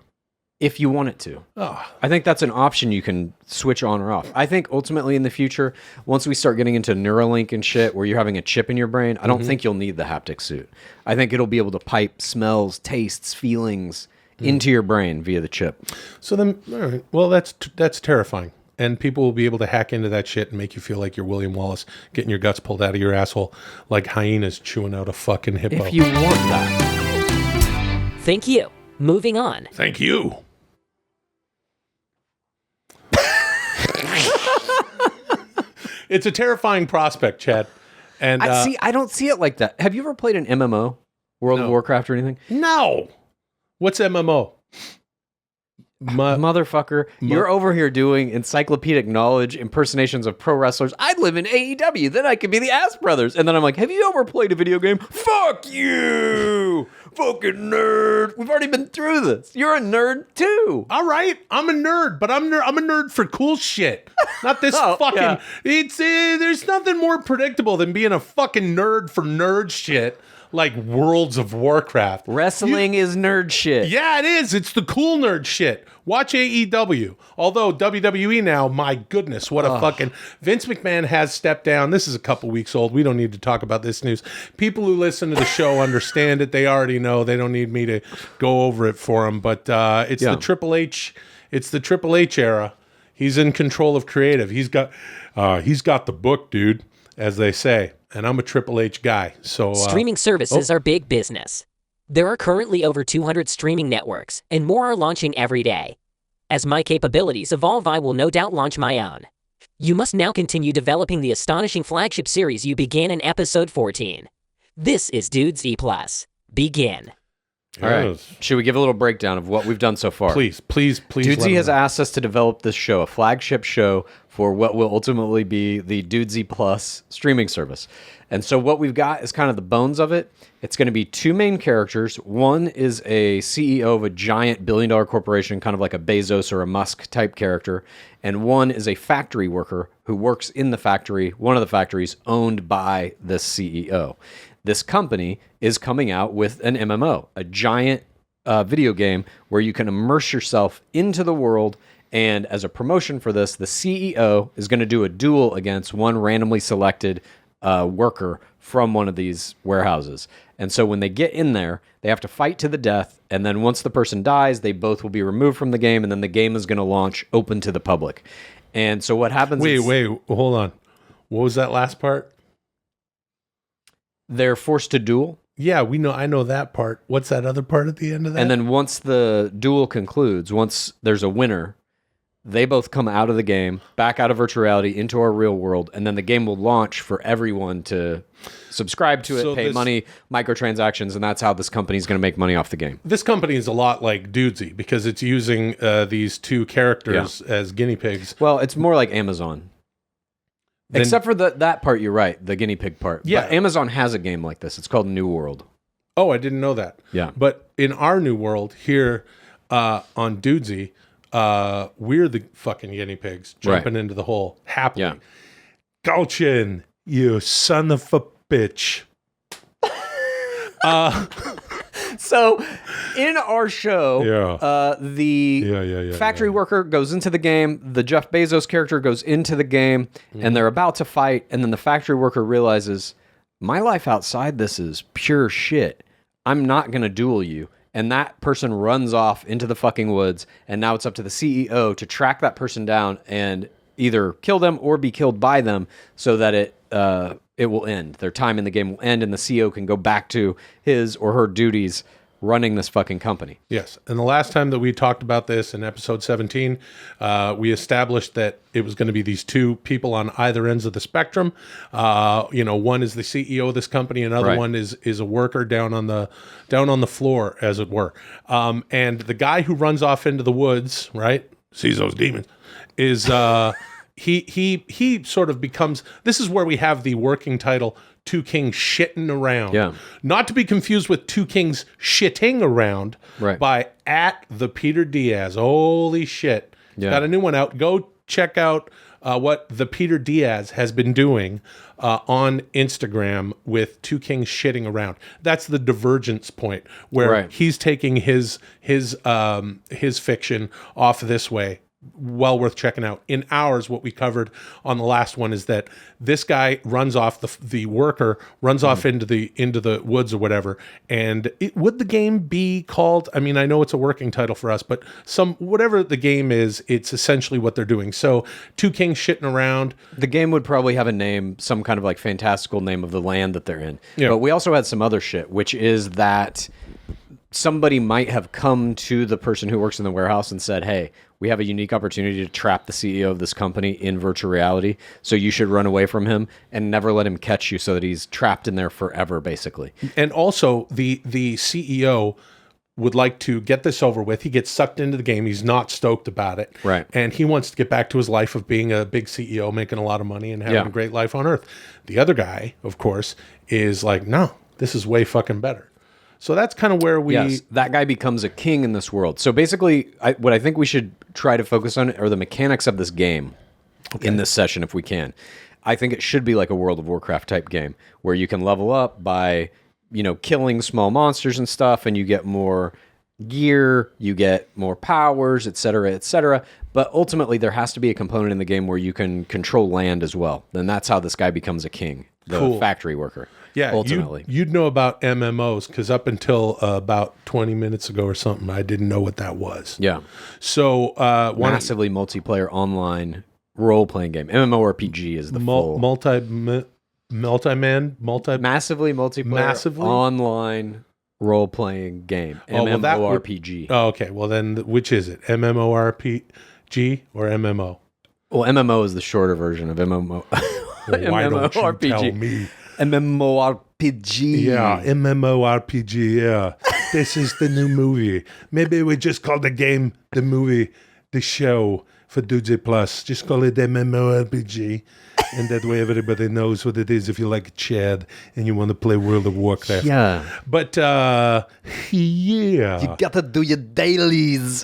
If you want it to. Oh. I think that's an option you can switch on or off. I think ultimately in the future, once we start getting into Neuralink and shit, where you're having a chip in your brain, I don't think you'll need the haptic suit. I think it'll be able to pipe smells, tastes, feelings into your brain via the chip. So then, all right. Well, that's terrifying. And people will be able to hack into that shit and make you feel like you're William Wallace getting your guts pulled out of your asshole like hyenas chewing out a fucking hippo. If you want that. Thank you. Moving on. Thank you. It's a terrifying prospect, Chad. And I don't see it like that. Have you ever played an MMO? World of Warcraft or anything? No. What's MMO? Motherfucker, you're over here doing encyclopedic knowledge impersonations of pro wrestlers. I'd live in AEW, then I could be the Ass Brothers. And then I'm like, have you ever played a video game? Fuck you! Fucking nerd! We've already been through this. You're a nerd too. All right, I'm a nerd, but I'm a nerd for cool shit. Not this fucking. Yeah. It's there's nothing more predictable than being a fucking nerd for nerd shit like Worlds of Warcraft. Wrestling is nerd shit. Yeah, it is. It's the cool nerd shit. Watch AEW. Although WWE now, my goodness, what a fucking... Vince McMahon has stepped down. This is a couple weeks old. We don't need to talk about this news. People who listen to the show understand it. They already know. They don't need me to go over it for them. But it's the Triple H. It's the Triple H era. He's in control of creative. He's got the book, dude, as they say. And I'm a Triple H guy. So Streaming services are big business. There are currently over 200 streaming networks, and more are launching every day. As my capabilities evolve, I will no doubt launch my own. You must now continue developing the astonishing flagship series you began in episode 14. This is Dudesy Plus. Begin. All right. Yes. Should we give a little breakdown of what we've done so far? Please. Dudesy has asked us to develop this show, a flagship show for what will ultimately be the Dudesy Plus streaming service. And so what we've got is kind of the bones of it. It's going to be two main characters. One is a CEO of a giant billion-dollar corporation, kind of like a Bezos or a Musk type character. And one is a factory worker who works in the factory, one of the factories owned by the CEO. This company is coming out with an MMO, a giant video game where you can immerse yourself into the world. And as a promotion for this, the CEO is going to do a duel against one randomly selected worker from one of these warehouses. And so when they get in there, they have to fight to the death. And then once the person dies, they both will be removed from the game. And then the game is going to launch open to the public. And so what happens Wait, hold on. What was that last part? They're forced to duel. Yeah, I know that part. What's that other part at the end of that? And then once the duel concludes, once there's a winner, they both come out of the game, back out of virtual reality into our real world, and then the game will launch for everyone to subscribe to it, So pay money, microtransactions, and that's how this company is going to make money off the game. This company is a lot like Dudesy because it's using these two characters as guinea pigs. Well, it's more like Amazon. Except for that part, you're right, the guinea pig part. Yeah. But Amazon has a game like this. It's called New World. Oh, I didn't know that. Yeah. But in our new world here on Dudesy, we're the fucking guinea pigs jumping into the hole happily. Yeah. Kultgen, you son of a bitch. So, in our show, the factory worker goes into the game, the Jeff Bezos character goes into the game, and they're about to fight, and then the factory worker realizes, my life outside this is pure shit. I'm not going to duel you. And that person runs off into the fucking woods, and now it's up to the CEO to track that person down and either kill them or be killed by them so that it will end. Their time in the game will end, and the CEO can go back to his or her duties running this fucking company. Yes. And the last time that we talked about this in episode 17, we established that it was going to be these two people on either ends of the spectrum. One is the CEO of this company, another one is a worker down on the floor, as it were. And the guy who runs off into the woods, right, sees those demons, is he sort of becomes, this is where we have the working title, Two Kings Shitting Around. Yeah. Not to be confused with Two Kings Shitting Around by @the Peter Diaz. Holy shit. Yeah. Got a new one out. Go check out what the Peter Diaz has been doing on Instagram with Two Kings Shitting Around. That's the divergence point where he's taking his fiction off this way. Well worth checking out. In ours, what we covered on the last one is that this guy runs off, the worker runs off into the woods or whatever. And would the game be called? I mean, I know it's a working title for us, but whatever the game is, it's essentially what they're doing. So Two Kings Shitting Around. The game would probably have a name, some kind of like fantastical name of the land that they're in. Yeah. But we also had some other shit, which is that somebody might have come to the person who works in the warehouse and said, hey, we have a unique opportunity to trap the CEO of this company in virtual reality, so you should run away from him and never let him catch you so that he's trapped in there forever, basically. And also, the CEO would like to get this over with. He gets sucked into the game. He's not stoked about it. Right. And he wants to get back to his life of being a big CEO, making a lot of money and having a great life on Earth. The other guy, of course, is like, no, this is way fucking better. So that's kind of where we... Yes, that guy becomes a king in this world. So basically, what I think we should try to focus on are the mechanics of this game in this session, if we can. I think it should be like a World of Warcraft type game, where you can level up by, killing small monsters and stuff, and you get more gear, you get more powers, etc., etc. But ultimately, there has to be a component in the game where you can control land as well. And that's how this guy becomes a king, the factory worker. Yeah, ultimately. You'd know about MMOs because up until about 20 minutes ago or something, I didn't know what that was. Yeah. So massively multiplayer online role-playing game. MMORPG is the full... Massively multiplayer online role-playing game. MMORPG. Okay, well then, which is it? MMORPG or MMO? Well, MMO is the shorter version of MMO. Why don't you tell me? MMORPG. Yeah, MMORPG, yeah. this is the new movie. Maybe we just call the game, the movie, the show for Dudesy Plus. Just call it MMORPG. And that way everybody knows what it is if you like Chad and you want to play World of Warcraft. Yeah. But, yeah. You gotta do your dailies.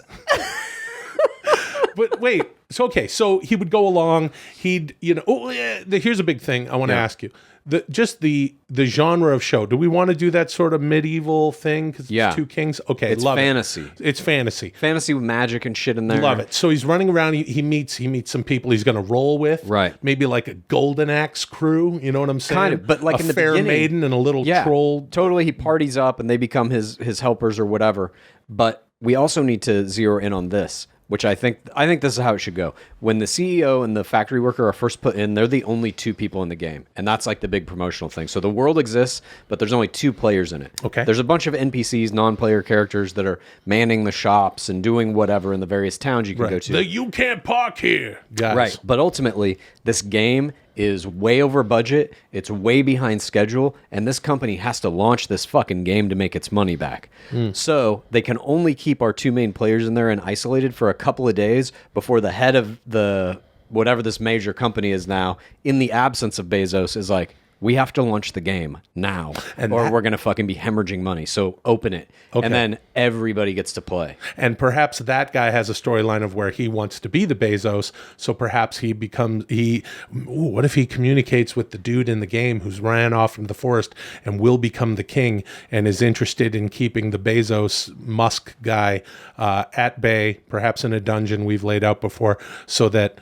But wait, so he would go along, he'd, here's a big thing I want to ask you. The genre of show. Do we want to do that sort of medieval thing? Because it's two kings? Okay, it's love fantasy. it. It's fantasy. Fantasy with magic and shit in there. Love it. So he's running around, he meets some people he's going to roll with. Right. Maybe like a Golden Axe crew, you know what I'm saying? Kind of, but like in the fair beginning, maiden and a little troll. Totally, he parties up and they become his helpers or whatever. But we also need to zero in on this, which I think this is how it should go. When the CEO and the factory worker are first put in, they're the only two people in the game. And that's like the big promotional thing. So the world exists, but there's only two players in it. Okay. There's a bunch of NPCs, non-player characters that are manning the shops and doing whatever in the various towns you can go to. You can't park here, guys. Right. But ultimately, this game is way over budget, it's way behind schedule, and this company has to launch this fucking game to make its money back. So they can only keep our two main players in there and isolated for a couple of days before the head of the whatever this major company is now, in the absence of Bezos, is like, we have to launch the game now, or we're going to fucking be hemorrhaging money. So open it. Okay. And then everybody gets to play. And perhaps that guy has a storyline of where he wants to be the Bezos. So perhaps what if he communicates with the dude in the game who's ran off into the forest and will become the king and is interested in keeping the Bezos Musk guy at bay, perhaps in a dungeon we've laid out before, so that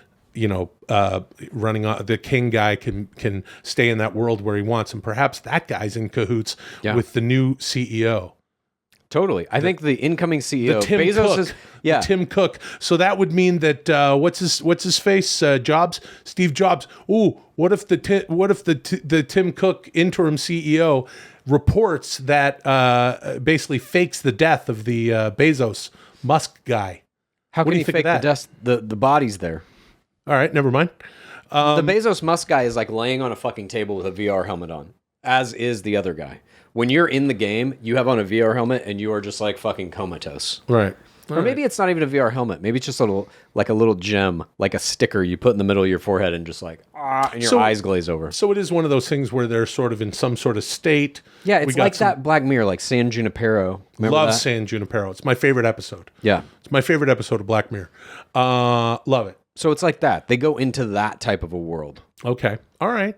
running on the king guy can stay in that world where he wants, and perhaps that guy's in cahoots with the new CEO. Totally, I think the incoming CEO, Tim Bezos, Cook, is Tim Cook. So that would mean that what's his face? Jobs, Steve Jobs. Ooh, what if the Tim Cook interim CEO reports that basically fakes the death of the Bezos Musk guy? How What can do he you think fake of the that? dust? The body's there. All right, never mind. The Bezos Musk guy is like laying on a fucking table with a VR helmet on, as is the other guy. When you're in the game, you have on a VR helmet and you are just like fucking comatose. Right. Or maybe it's not even a VR helmet. Maybe it's just a little gem, like a sticker you put in the middle of your forehead and just like, and your eyes glaze over. So it is one of those things where they're sort of in some sort of state. Yeah, it's like that Black Mirror, like San Junipero. Remember Love that? San Junipero. It's my favorite episode. Yeah. It's my favorite episode of Black Mirror. Love it. So it's like that. They go into that type of a world. Okay. All right.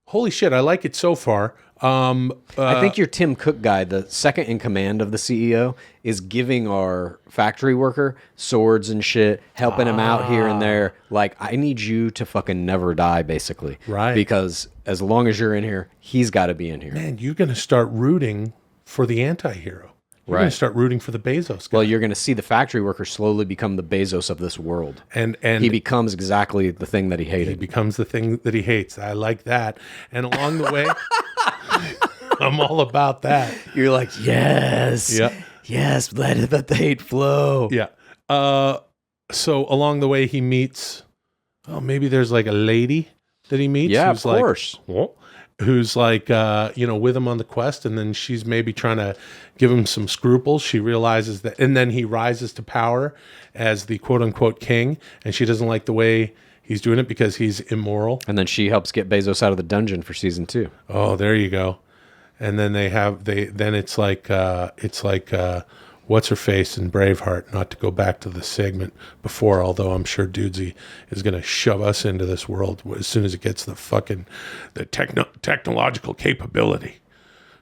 Holy shit, I like it so far. I think your Tim Cook guy, the second in command of the CEO, is giving our factory worker swords and shit, helping him out here and there. Like, I need you to fucking never die, basically. Right. Because as long as you're in here, he's got to be in here. Man, you're going to start rooting for the anti-hero. You're going to start rooting for the Bezos guy. Well, you're going to see the factory worker slowly become the Bezos of this world. And he becomes exactly the thing that he hated. He becomes the thing that he hates. I like that. And along the way, I'm all about that. You're like, yes. Yeah. Yes, let the hate flow. Yeah. So along the way, he meets, maybe there's like a lady that he meets. Yeah, who's of course. Who's like, with him on the quest, and then she's maybe trying to give him some scruples. She realizes that, and then he rises to power as the quote unquote king, and she doesn't like the way he's doing it because he's immoral. And then she helps get Bezos out of the dungeon for season 2. Oh, there you go. And then it's like what's her face in Braveheart, not to go back to the segment before, although I'm sure Dudesy is going to shove us into this world as soon as it gets the technological capability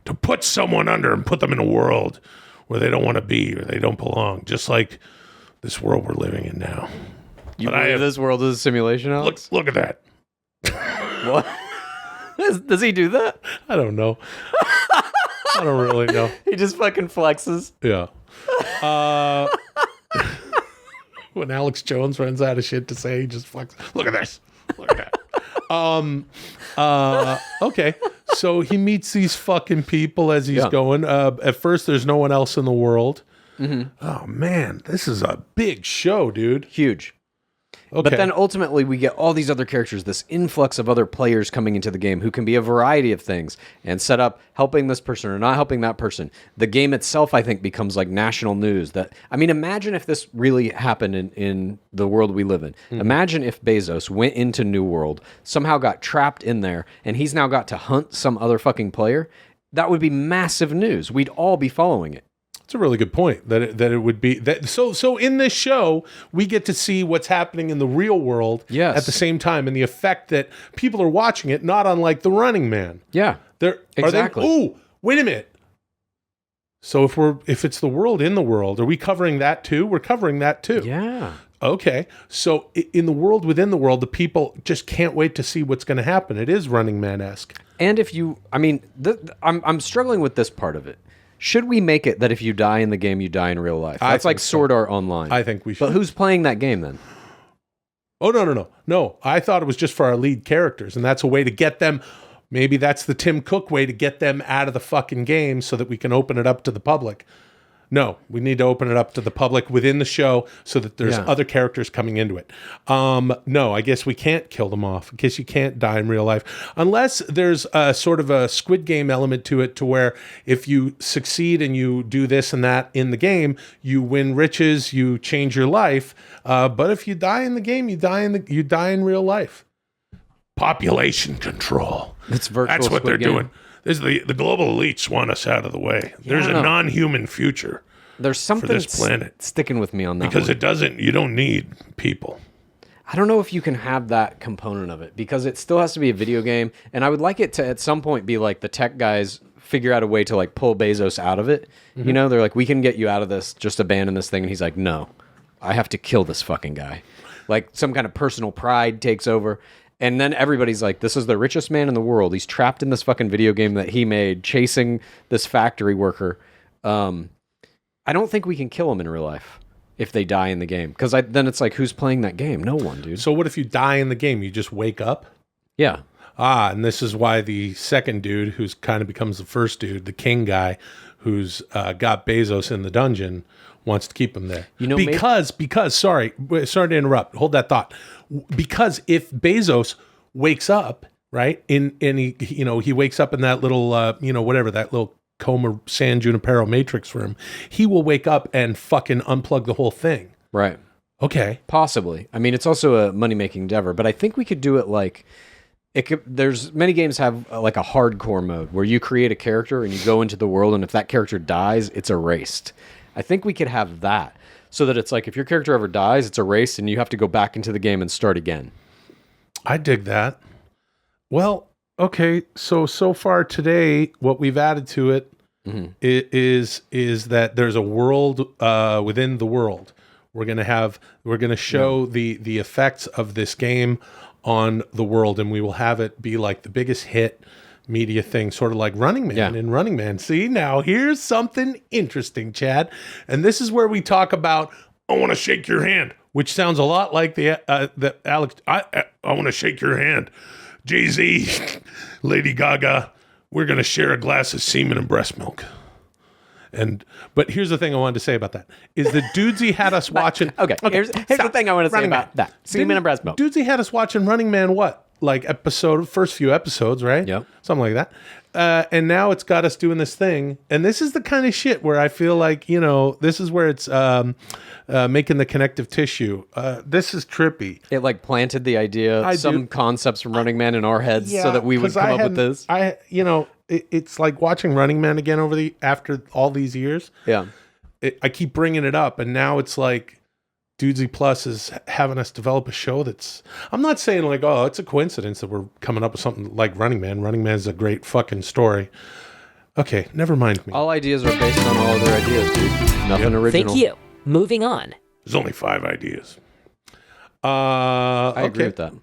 to put someone under and put them in a world where they don't want to be or they don't belong, just like this world we're living in now. You believe this world is a simulation, Alex? Look at that. What? Does he do that? I don't know. I don't really know. He just fucking flexes. Yeah. When Alex Jones runs out of shit to say, he just flexes. Look at this. Look at that. Okay. So he meets these fucking people as he's going. At first, there's no one else in the world. Mm-hmm. Oh, man. This is a big show, dude. Huge. But then ultimately we get all these other characters, this influx of other players coming into the game who can be a variety of things and set up helping this person or not helping that person. The game itself, I think, becomes like national news. Imagine if this really happened in the world we live in. Imagine if Bezos went into New World, somehow got trapped in there, and he's now got to hunt some other fucking player. That would be massive news. We'd all be following it. It's a really good point that it would be that. So in this show, we get to see what's happening in the real world Yes. at the same time, and the effect that people are watching it, not unlike The Running Man. Yeah, exactly. Oh, wait a minute. So if it's the world in the world, are we covering that too? We're covering that too. Yeah. Okay. So in the world within the world, the people just can't wait to see what's going to happen. It is Running Man-esque. And if you, I'm struggling with this part of it. Should we make it that if you die in the game, you die in real life? That's like Sword Art Online. I think we should. But who's playing that game then? Oh, no. I thought it was just for our lead characters, and that's a way to get them. Maybe that's the Tim Cook way to get them out of the fucking game so that we can open it up to the public. No, we need to open it up to the public within the show so that there's other characters coming into it. No, I guess we can't kill them off. I guess you can't die in real life. Unless there's a sort of a Squid Game element to it to where if you succeed and you do this and that in the game, you win riches, you change your life. But if you die in the game, you die in real life. Population control. It's virtual. That's what Squid they're Game. doing. This is the global elites want us out of the way. There's a non-human future There's something for this planet sticking with me on that because one. you don't need people. I don't know if you can have that component of it because it still has to be a video game. And I would like it to at some point be like the tech guys figure out a way to like pull Bezos out of it. You know, they're like, we can get you out of this, just abandon this thing. And he's like, no, I have to kill this fucking guy. Like some kind of personal pride takes over. And then everybody's like, this is the richest man in the world. He's trapped in this fucking video game that he made, chasing this factory worker. I don't think we can kill him in real life if they die in the game. Because then it's like, who's playing that game? No one, dude. So what if you die in the game? You just wake up? Yeah. And this is why the second dude, who's kind of becomes the first dude, the king guy, who's got Bezos in the dungeon, wants to keep him there. You know, because sorry to interrupt. Hold that thought. Because if Bezos wakes up, right, and he wakes up in that little whatever, that little Coma San Junipero matrix room, he will wake up and fucking unplug the whole thing. Right. Okay. Possibly. I mean, it's also a money-making endeavor, but I think we could do it like there's many games have like a hardcore mode where you create a character and you go into the world, and if that character dies, it's erased. I think we could have that so that it's like if your character ever dies, it's erased and you have to go back into the game and start again. I dig that. Well, okay. So far today, what we've added to it is that there's a world within the world. We're gonna show the effects of this game on the world, and we will have it be like the biggest hit media thing, sort of like Running Man in Running Man. See, now here's something interesting, Chad. And this is where we talk about, I want to shake your hand, which sounds a lot like the Alex, I want to shake your hand. Jay-Z, Lady Gaga, we're going to share a glass of semen and breast milk. But here's the thing I wanted to say about that, is that Dudesy had us watching. Okay. Here's the thing I want to say about that. Semen and breast milk. Dudesy had us watching Running Man, what? Like first few episodes, right? Yep. Something like that. And now it's got us doing this thing. And this is the kind of shit where I feel like, this is where it's making the connective tissue. This is trippy. It like planted the idea, some concepts from Running Man in our heads so that we would come up with this. It's like watching Running Man again after all these years. Yeah. I keep bringing it up, and now it's like Dudesy Plus is having us develop a show that's, I'm not saying like, oh, it's a coincidence that we're coming up with something like Running Man. Running Man is a great fucking story. Okay, never mind me. All ideas are based on all other ideas, dude. Nothing original. Thank you. Moving on. There's only 5 ideas. I agree with that.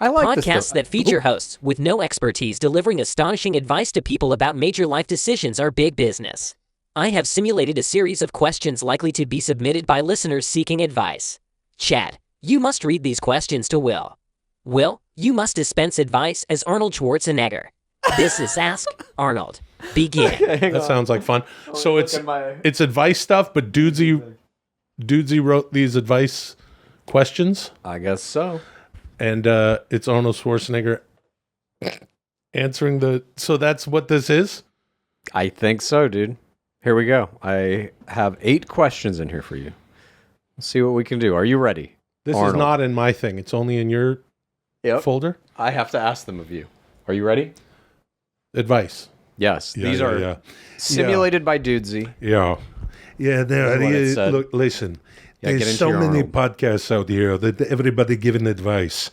I like this Podcasts stuff. that feature hosts with no expertise delivering astonishing advice to people about major life decisions are big business. I have simulated a series of questions likely to be submitted by listeners seeking advice. Chad, you must read these questions to Will. Will, you must dispense advice as Arnold Schwarzenegger. This is Ask Arnold. Begin. That sounds like fun. So it's advice stuff, but Dudesy wrote these advice questions, I guess so. and it's Arnold Schwarzenegger answering the. So that's what this is. I think so, dude. Here we go. I have 8 questions in here for you. Let's see what we can do. Are you ready? This Arnold. is not in my thing. It's only in your folder. I have to ask them of you. Are you ready? Advice. Yes. Yeah, These yeah, are yeah. simulated by Dudesy. Yeah. Yeah, That's what it said. look, listen. Yeah, get There's into so your many Arnold. podcasts out here that everybody giving advice.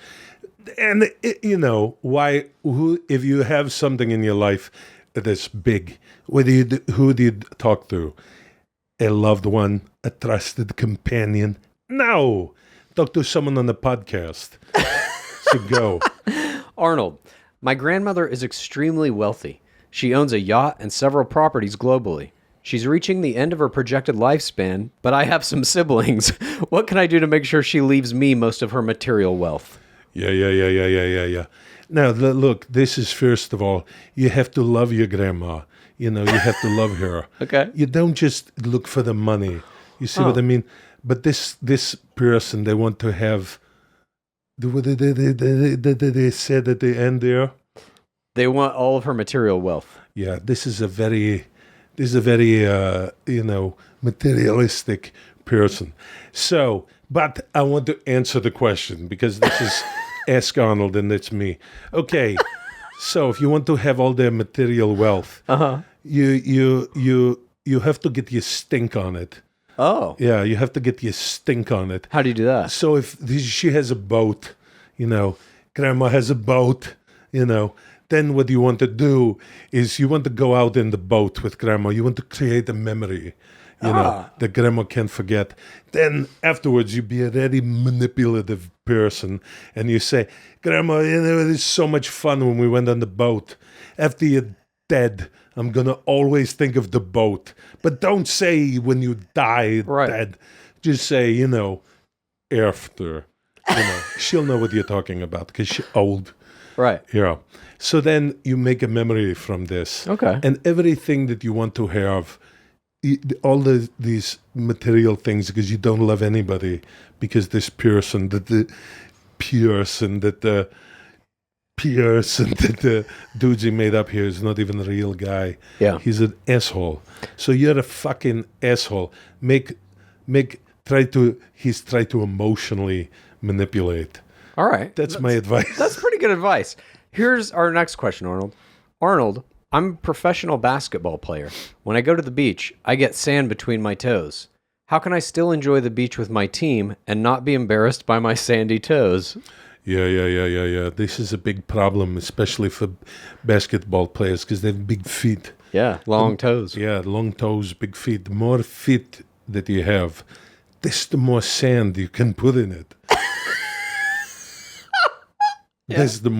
And, if you have something in your life that's big, who do you talk to? A loved one, a trusted companion? No. Talk to someone on the podcast. So go. Arnold, my grandmother is extremely wealthy. She owns a yacht and several properties globally. She's reaching the end of her projected lifespan, but I have some siblings. What can I do to make sure she leaves me most of her material wealth? Yeah. Now, look, this is, first of all, you have to love your grandma. You have to love her. Okay. You don't just look for the money. You see what I mean? But this person, they want to have... What did they said at the end there? They want all of her material wealth. Yeah, this is a very materialistic person. So, but I want to answer the question because this is Ask Arnold and it's me. Okay, so if you want to have all their material wealth, you have to get your stink on it. Oh. Yeah, you have to get your stink on it. How do you do that? So if she has a boat, grandma has a boat, then what you want to do is you want to go out in the boat with grandma. You want to create a memory, that grandma can't forget. Then afterwards, you be a very manipulative person and you say, grandma, it is so much fun when we went on the boat. After you're dead, I'm going to always think of the boat. But don't say when you die dead. Just say, after. She'll know what you're talking about because she's old. Right. Yeah. So then you make a memory from this. Okay. And everything that you want to have, all these material things, because you don't love anybody, because this person that the Dudesy made up here is not even a real guy. Yeah. He's an asshole. So you're a fucking asshole. He's tried to emotionally manipulate. All right. That's my advice. That's pretty good advice. Here's our next question, Arnold. Arnold, I'm a professional basketball player. When I go to the beach, I get sand between my toes. How can I still enjoy the beach with my team and not be embarrassed by my sandy toes? Yeah. This is a big problem, especially for basketball players, because they have big feet. Yeah, long toes. Yeah, long toes, big feet. The more feet that you have, the more sand you can put in it. The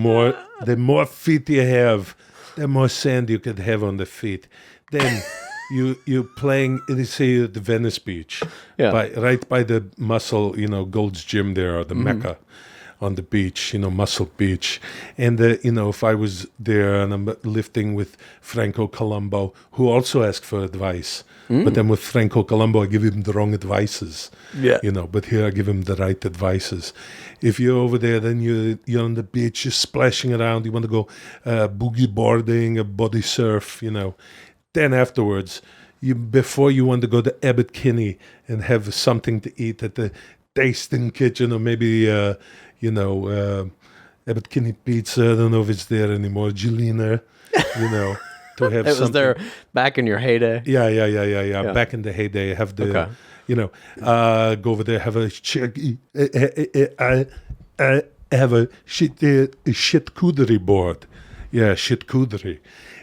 more feet you have, the more sand you can have on the feet. Then you playing, say, at the Venice Beach, right by the Muscle, Gold's Gym there, or the Mecca on the beach, Muscle Beach. And, if I was there and I'm lifting with Franco Colombo, who also asked for advice, but then with Franco Colombo, I give him the wrong advices. Yeah. But here I give him the right advices. If you're over there, then you're on the beach, you're splashing around, you want to go boogie boarding, a body surf, Then afterwards, before you want to go to Abbot Kinney and have something to eat at the tasting kitchen, or maybe, Abbot Kinney Pizza, I don't know if it's there anymore, Gelina, to have It something. was there back in your heyday. Yeah. Back in the heyday, have the, go over there, have a have a charcuterie board. Yeah, charcuterie.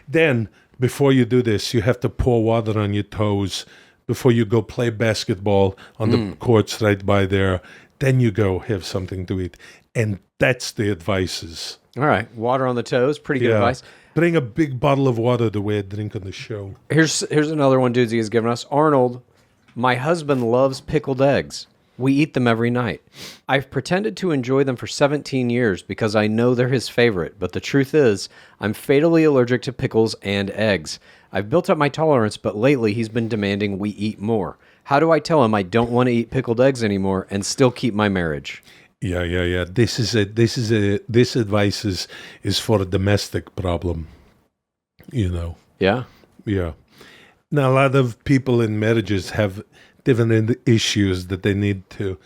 Then, before you do this, you have to pour water on your toes before you go play basketball on the courts right by there. Then you go have something to eat. And that's the advices. All right. Water on the toes. Pretty good advice. Bring a big bottle of water the way I drink on the show. Here's another one Dudesy has given us. Arnold, my husband loves pickled eggs. We eat them every night. I've pretended to enjoy them for 17 years because I know they're his favorite, but the truth is, I'm fatally allergic to pickles and eggs. I've built up my tolerance, but lately he's been demanding we eat more. How do I tell him I don't want to eat pickled eggs anymore and still keep my marriage? Yeah. This advice is for a domestic problem. Yeah. Yeah. Now, a lot of people in marriages have different issues that they need to,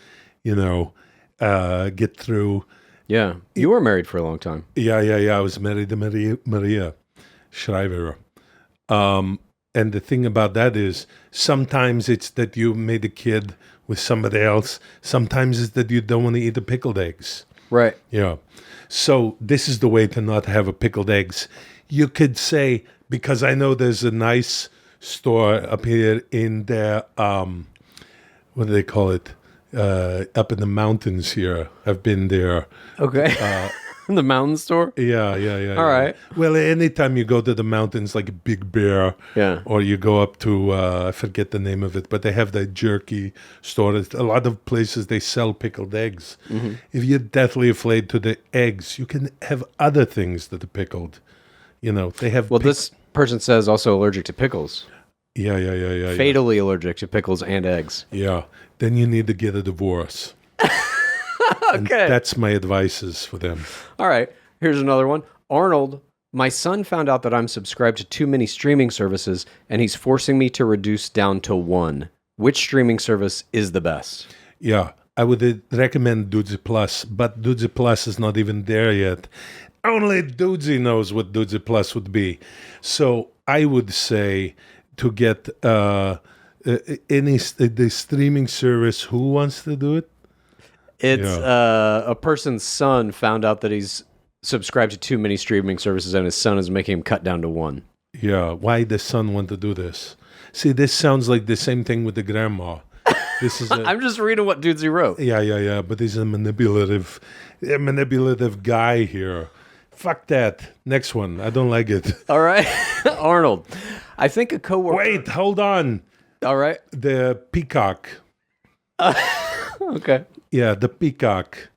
get through. Yeah. You were married for a long time. Yeah. I was married to Maria Shriver. And the thing about that is sometimes it's that you made a kid with somebody else. Sometimes it's that you don't want to eat the pickled eggs. Right. Yeah. So this is the way to not have a pickled eggs. You could say, because I know there's a nice store up here in the, what do they call it? Up in the mountains here. I've been there. Okay. The mountain store? Yeah. All right. Well, anytime you go to the mountains, like Big Bear, Yeah. or you go up to, I forget the name of it, but they have the jerky store. A lot of places, they sell pickled eggs. Mm-hmm. If you're deathly afraid to the eggs, you can have other things that are pickled. They have... Well, this person says also allergic to pickles. Yeah. Fatally allergic to pickles and eggs. Yeah. Then you need to get a divorce. And Okay. that's my advices for them. All right. Here's another one. Arnold, my son found out that I'm subscribed to too many streaming services, and he's forcing me to reduce down to one. Which streaming service is the best? Yeah, I would recommend Dudesy Plus, but Dudesy Plus is not even there yet. Only Dudesy knows what Dudesy Plus would be. So I would say to get the streaming service. Who wants to do it? It's a person's son found out that he's subscribed to too many streaming services, and his son is making him cut down to one. Yeah, why the son want to do this? See, this sounds like the same thing with the grandma. This is I'm just reading what Dudesy wrote. Yeah. But he's a manipulative guy here. Fuck that. Next one. I don't like it. All right. Arnold, I think a coworker... Wait, hold on. All right. The peacock. Okay. Yeah, the peacock.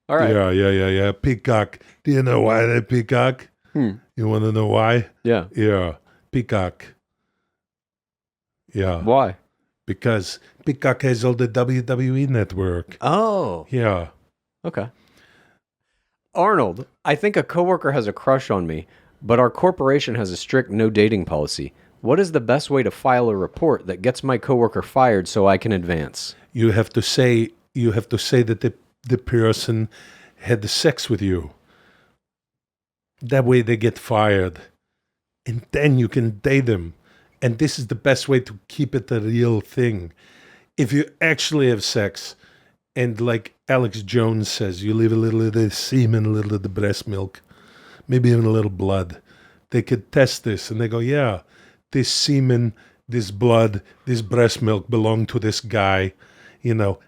All right. Yeah. Peacock. Do you know why they peacock? You want to know why? Yeah. Yeah, peacock. Yeah. Why? Because Peacock has all the WWE network. Oh. Yeah. Okay. Arnold, I think a coworker has a crush on me, but our corporation has a strict no dating policy. What is the best way to file a report that gets my coworker fired so I can advance? You have to say that the person had the sex with you. That way they get fired. And then you can date them. And this is the best way to keep it a real thing. If you actually have sex, and like Alex Jones says, you leave a little of the semen, a little of the breast milk, maybe even a little blood. They could test this and they go, yeah, this semen, this blood, this breast milk belong to this guy.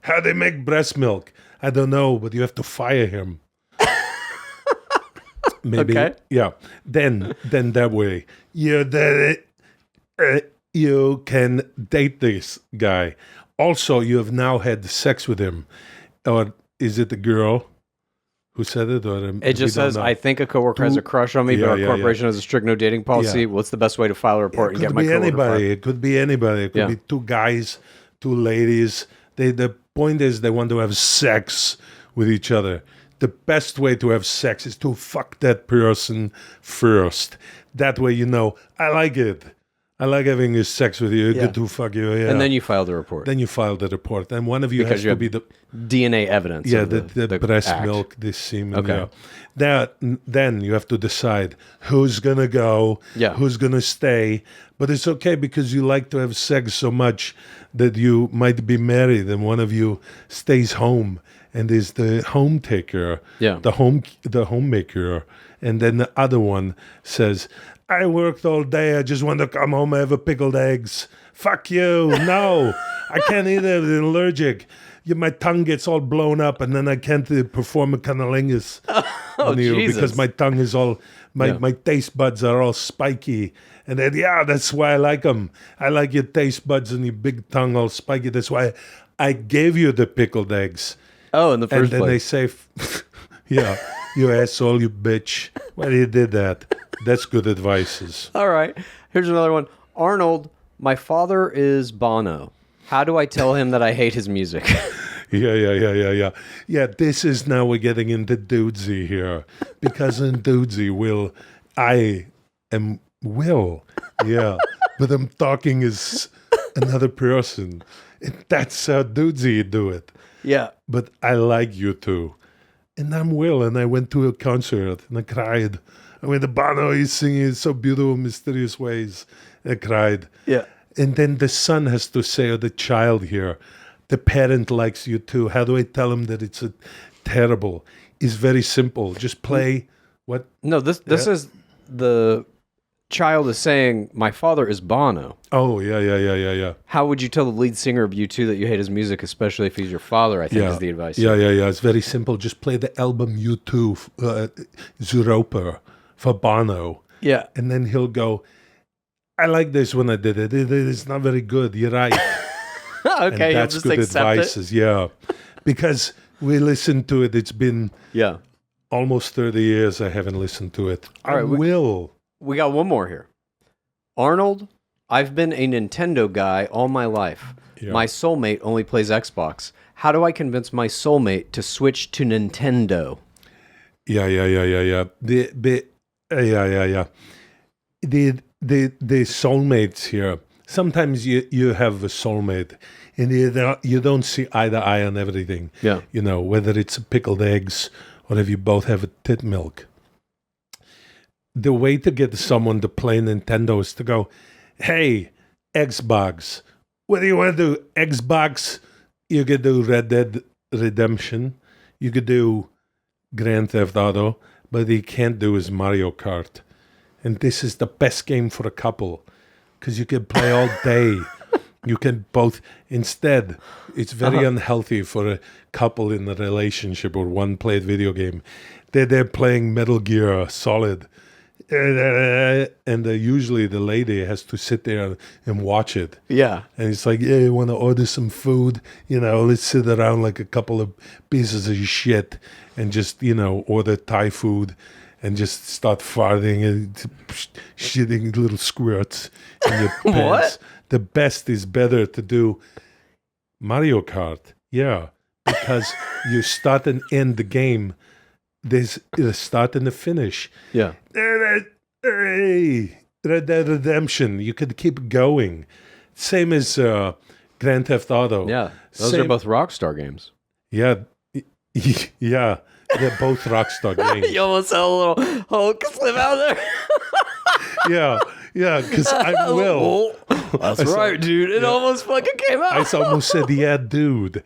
How they make breast milk, I don't know, but you have to fire him. Maybe, Okay. Yeah. Then that way, you can date this guy. Also, you have now had sex with him, or is it the girl who said it? Or It just says, I think a coworker has a crush on me, but our Yeah. corporation has a strict no dating policy. Yeah. What's the best way to file a report and get my coworker fired? It could be anybody. It could Yeah. be two guys, two ladies. The point is they want to have sex with each other. The best way to have sex is to fuck that person first. That way I like it. I like having sex with you. Yeah. Good to fuck you. Yeah. And then you file the report. Then you file the report. And one of you Because has you to have be the... DNA evidence. Yeah, of the breast act. milk, this semen. Okay. Yeah. Then you have to decide who's going to go, Yeah. who's going to stay. But it's okay because you like to have sex so much that you might be married and one of you stays home and is the home taker, Yeah. the homemaker. And then the other one says, I worked all day. I just want to come home and have a pickled eggs. Fuck you. No, I can't eat it. I'm allergic. My tongue gets all blown up, and then I can't perform a cunnilingus on you Jesus. because my tongue is all, my taste buds are all spiky. And then, that's why I like them. I like your taste buds and your big tongue all spiky. That's why I gave you the pickled eggs. Oh, in the And first then they place. say, you asshole, you bitch. Why you did that? That's good advices. All right. Here's another one. Arnold, my father is Bono. How do I tell him that I hate his music? Yeah, this is now we're getting into Dudesy here. Because in Dudesy, I am Will. Yeah. But I'm talking as another person. And that's how Dudesy do it. Yeah. But I like you too. And I'm Will, and I went to a concert, and I cried. I went to Bono, he's singing so beautiful, mysterious ways. I cried. Yeah. And then the son has to say, or the child here, the parent likes you too. How do I tell him that it's terrible? It's very simple. Just play what? No, this is the child is saying, my father is Bono. Oh, yeah. How would you tell the lead singer of U2 that you hate his music, especially if he's your father, I think is the advice. Yeah. It's very simple. Just play the album U2, Zuroper for Bono. Yeah. And then he'll go, I like this when I did it. It's not very good. You're right. Okay, and that's just good accept advice. Yeah. Because we listened to it. It's been almost 30 years I haven't listened to it. All right, we got one more here. Arnold, I've been a Nintendo guy all my life. Yeah. My soulmate only plays Xbox. How do I convince my soulmate to switch to Nintendo? Yeah. The soulmates here. Sometimes you have a soulmate and you don't see eye to eye on everything. Yeah. You know, whether it's pickled eggs or if you both have a tit milk. The way to get someone to play Nintendo is to go, hey, Xbox, what do you want to do? Xbox, you could do Red Dead Redemption. You could do Grand Theft Auto. But you can't do is Mario Kart. And this is the best game for a couple because you can play all day. You can both. Instead, it's very unhealthy for a couple in a relationship or one played video game. They're playing Metal Gear Solid. And usually the lady has to sit there and watch it. Yeah. And it's like, yeah, you want to order some food? You know, let's sit around like a couple of pieces of shit and just, order Thai food and just start farting and shitting little squirts in your pants. What? The best is better to do Mario Kart. Yeah. Because you start and end the game. There's a start and a finish. Yeah. Hey, Red Dead Redemption. You could keep going. Same as Grand Theft Auto. Yeah. Those are both Rockstar games. Yeah. Yeah. They're both Rockstar games. You almost had a little Hulk slip out there. Yeah, because I will. That's right, dude. It almost fucking came out. I almost said, yeah, dude.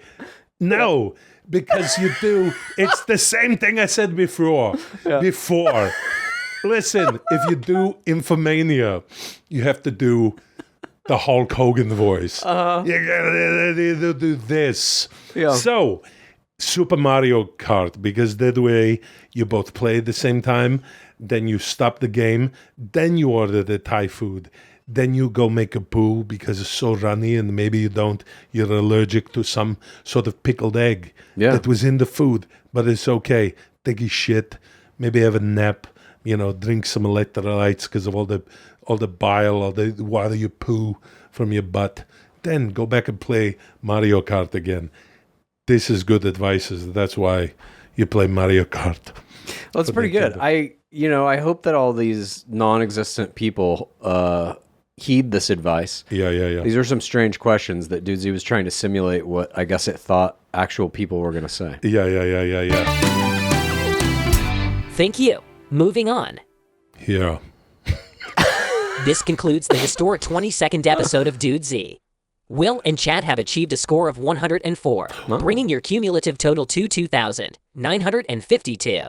No, because you do. It's the same thing I said before. Listen, if you do Infomania, you have to do the Hulk Hogan voice. You gotta do this. Yeah. So, Super Mario Kart, because that way you both play at the same time, then you stop the game, then you order the Thai food, then you go make a poo because it's so runny and maybe you're allergic to some sort of pickled egg that was in the food, but it's okay. Take a shit, maybe have a nap, drink some electrolytes because of all the bile, all the water you poo from your butt. Then go back and play Mario Kart again. This is good advice. That's why you play Mario Kart. Well, that's pretty good. I hope that all these non-existent people heed this advice. Yeah. These are some strange questions that Dudesy was trying to simulate what I guess it thought actual people were going to say. Yeah. Thank you. Moving on. Yeah. This concludes the historic 22nd episode of Dudesy. Will and Chad have achieved a score of 104, bringing your cumulative total to 2,952.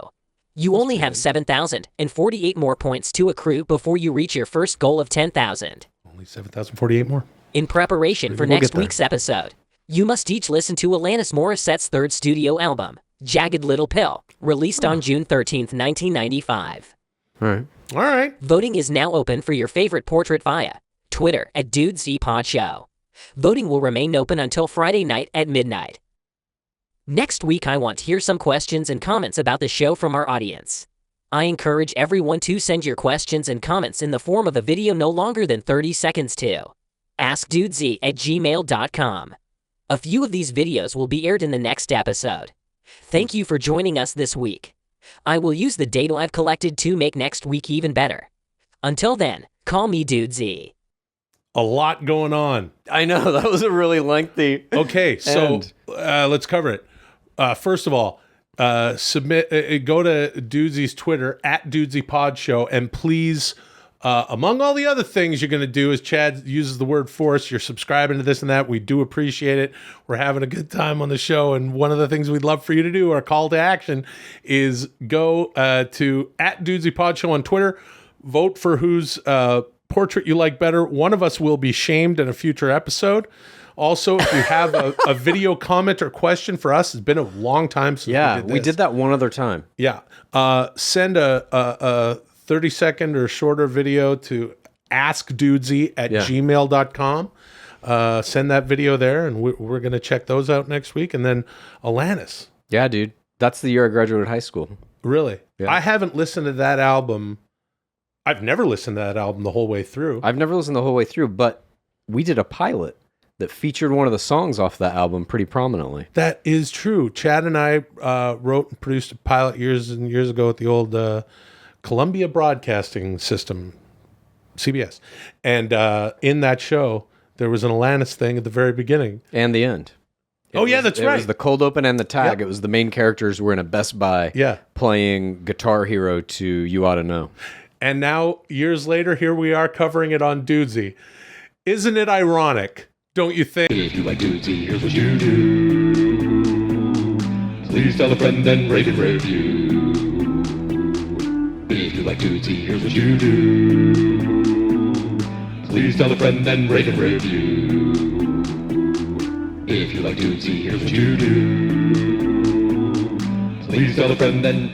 You only have 7,048 more points to accrue before you reach your first goal of 10,000. Only 7,048 more? In preparation for next week's episode, you must each listen to Alanis Morissette's third studio album, Jagged Little Pill, released on June 13th, 1995. All right. Voting is now open for your favorite portrait via Twitter at DudesyPodShow. Voting will remain open until Friday night at midnight. Next week, I want to hear some questions and comments about the show from our audience. I encourage everyone to send your questions and comments in the form of a video no longer than 30 seconds to askdudesy@gmail.com. A few of these videos will be aired in the next episode. Thank you for joining us this week. I will use the data I've collected to make next week even better. Until then, call me Dudesy. A lot going on. I know, that was a really lengthy. Okay, so And- let's cover it. First of all, go to Dudesy's Twitter @DudesyPodShow, and please, among all the other things you're going to do, as Chad uses the word force, you're subscribing to this and that. We do appreciate it. We're having a good time on the show, and one of the things we'd love for you to do, our call to action, is go to @DudesyPodShow on Twitter. Vote for whose portrait you like better. One of us will be shamed in a future episode. Also, if you have a video comment or question for us, it's been a long time since We did that one other time. Yeah. Send a 30-second or shorter video to askdudesy@gmail.com. Send that video there, and we're going to check those out next week. And then Alanis. Yeah, dude. That's the year I graduated high school. Really? Yeah. I haven't listened to that album. I've never listened to that album the whole way through. I've never listened the whole way through, but we did a pilot that featured one of the songs off that album pretty prominently. That is true. Chad and I wrote and produced a pilot years and years ago at the old Columbia Broadcasting System, CBS. And in that show, there was an Alanis thing at the very beginning. And the end. It That's It right. was the cold open and the tag. Yep. It was the main characters were in a Best Buy playing Guitar Hero to You Oughta Know. And now, years later, here we are covering it on Dudesy. Isn't it ironic? Don't you think? If you like Dudesy, here's what you do. Please tell a friend and rate and review. If you like Dudesy, here's what you do. Please tell a friend and rate and review. If you like Dudesy, here's what you do. Please tell a friend and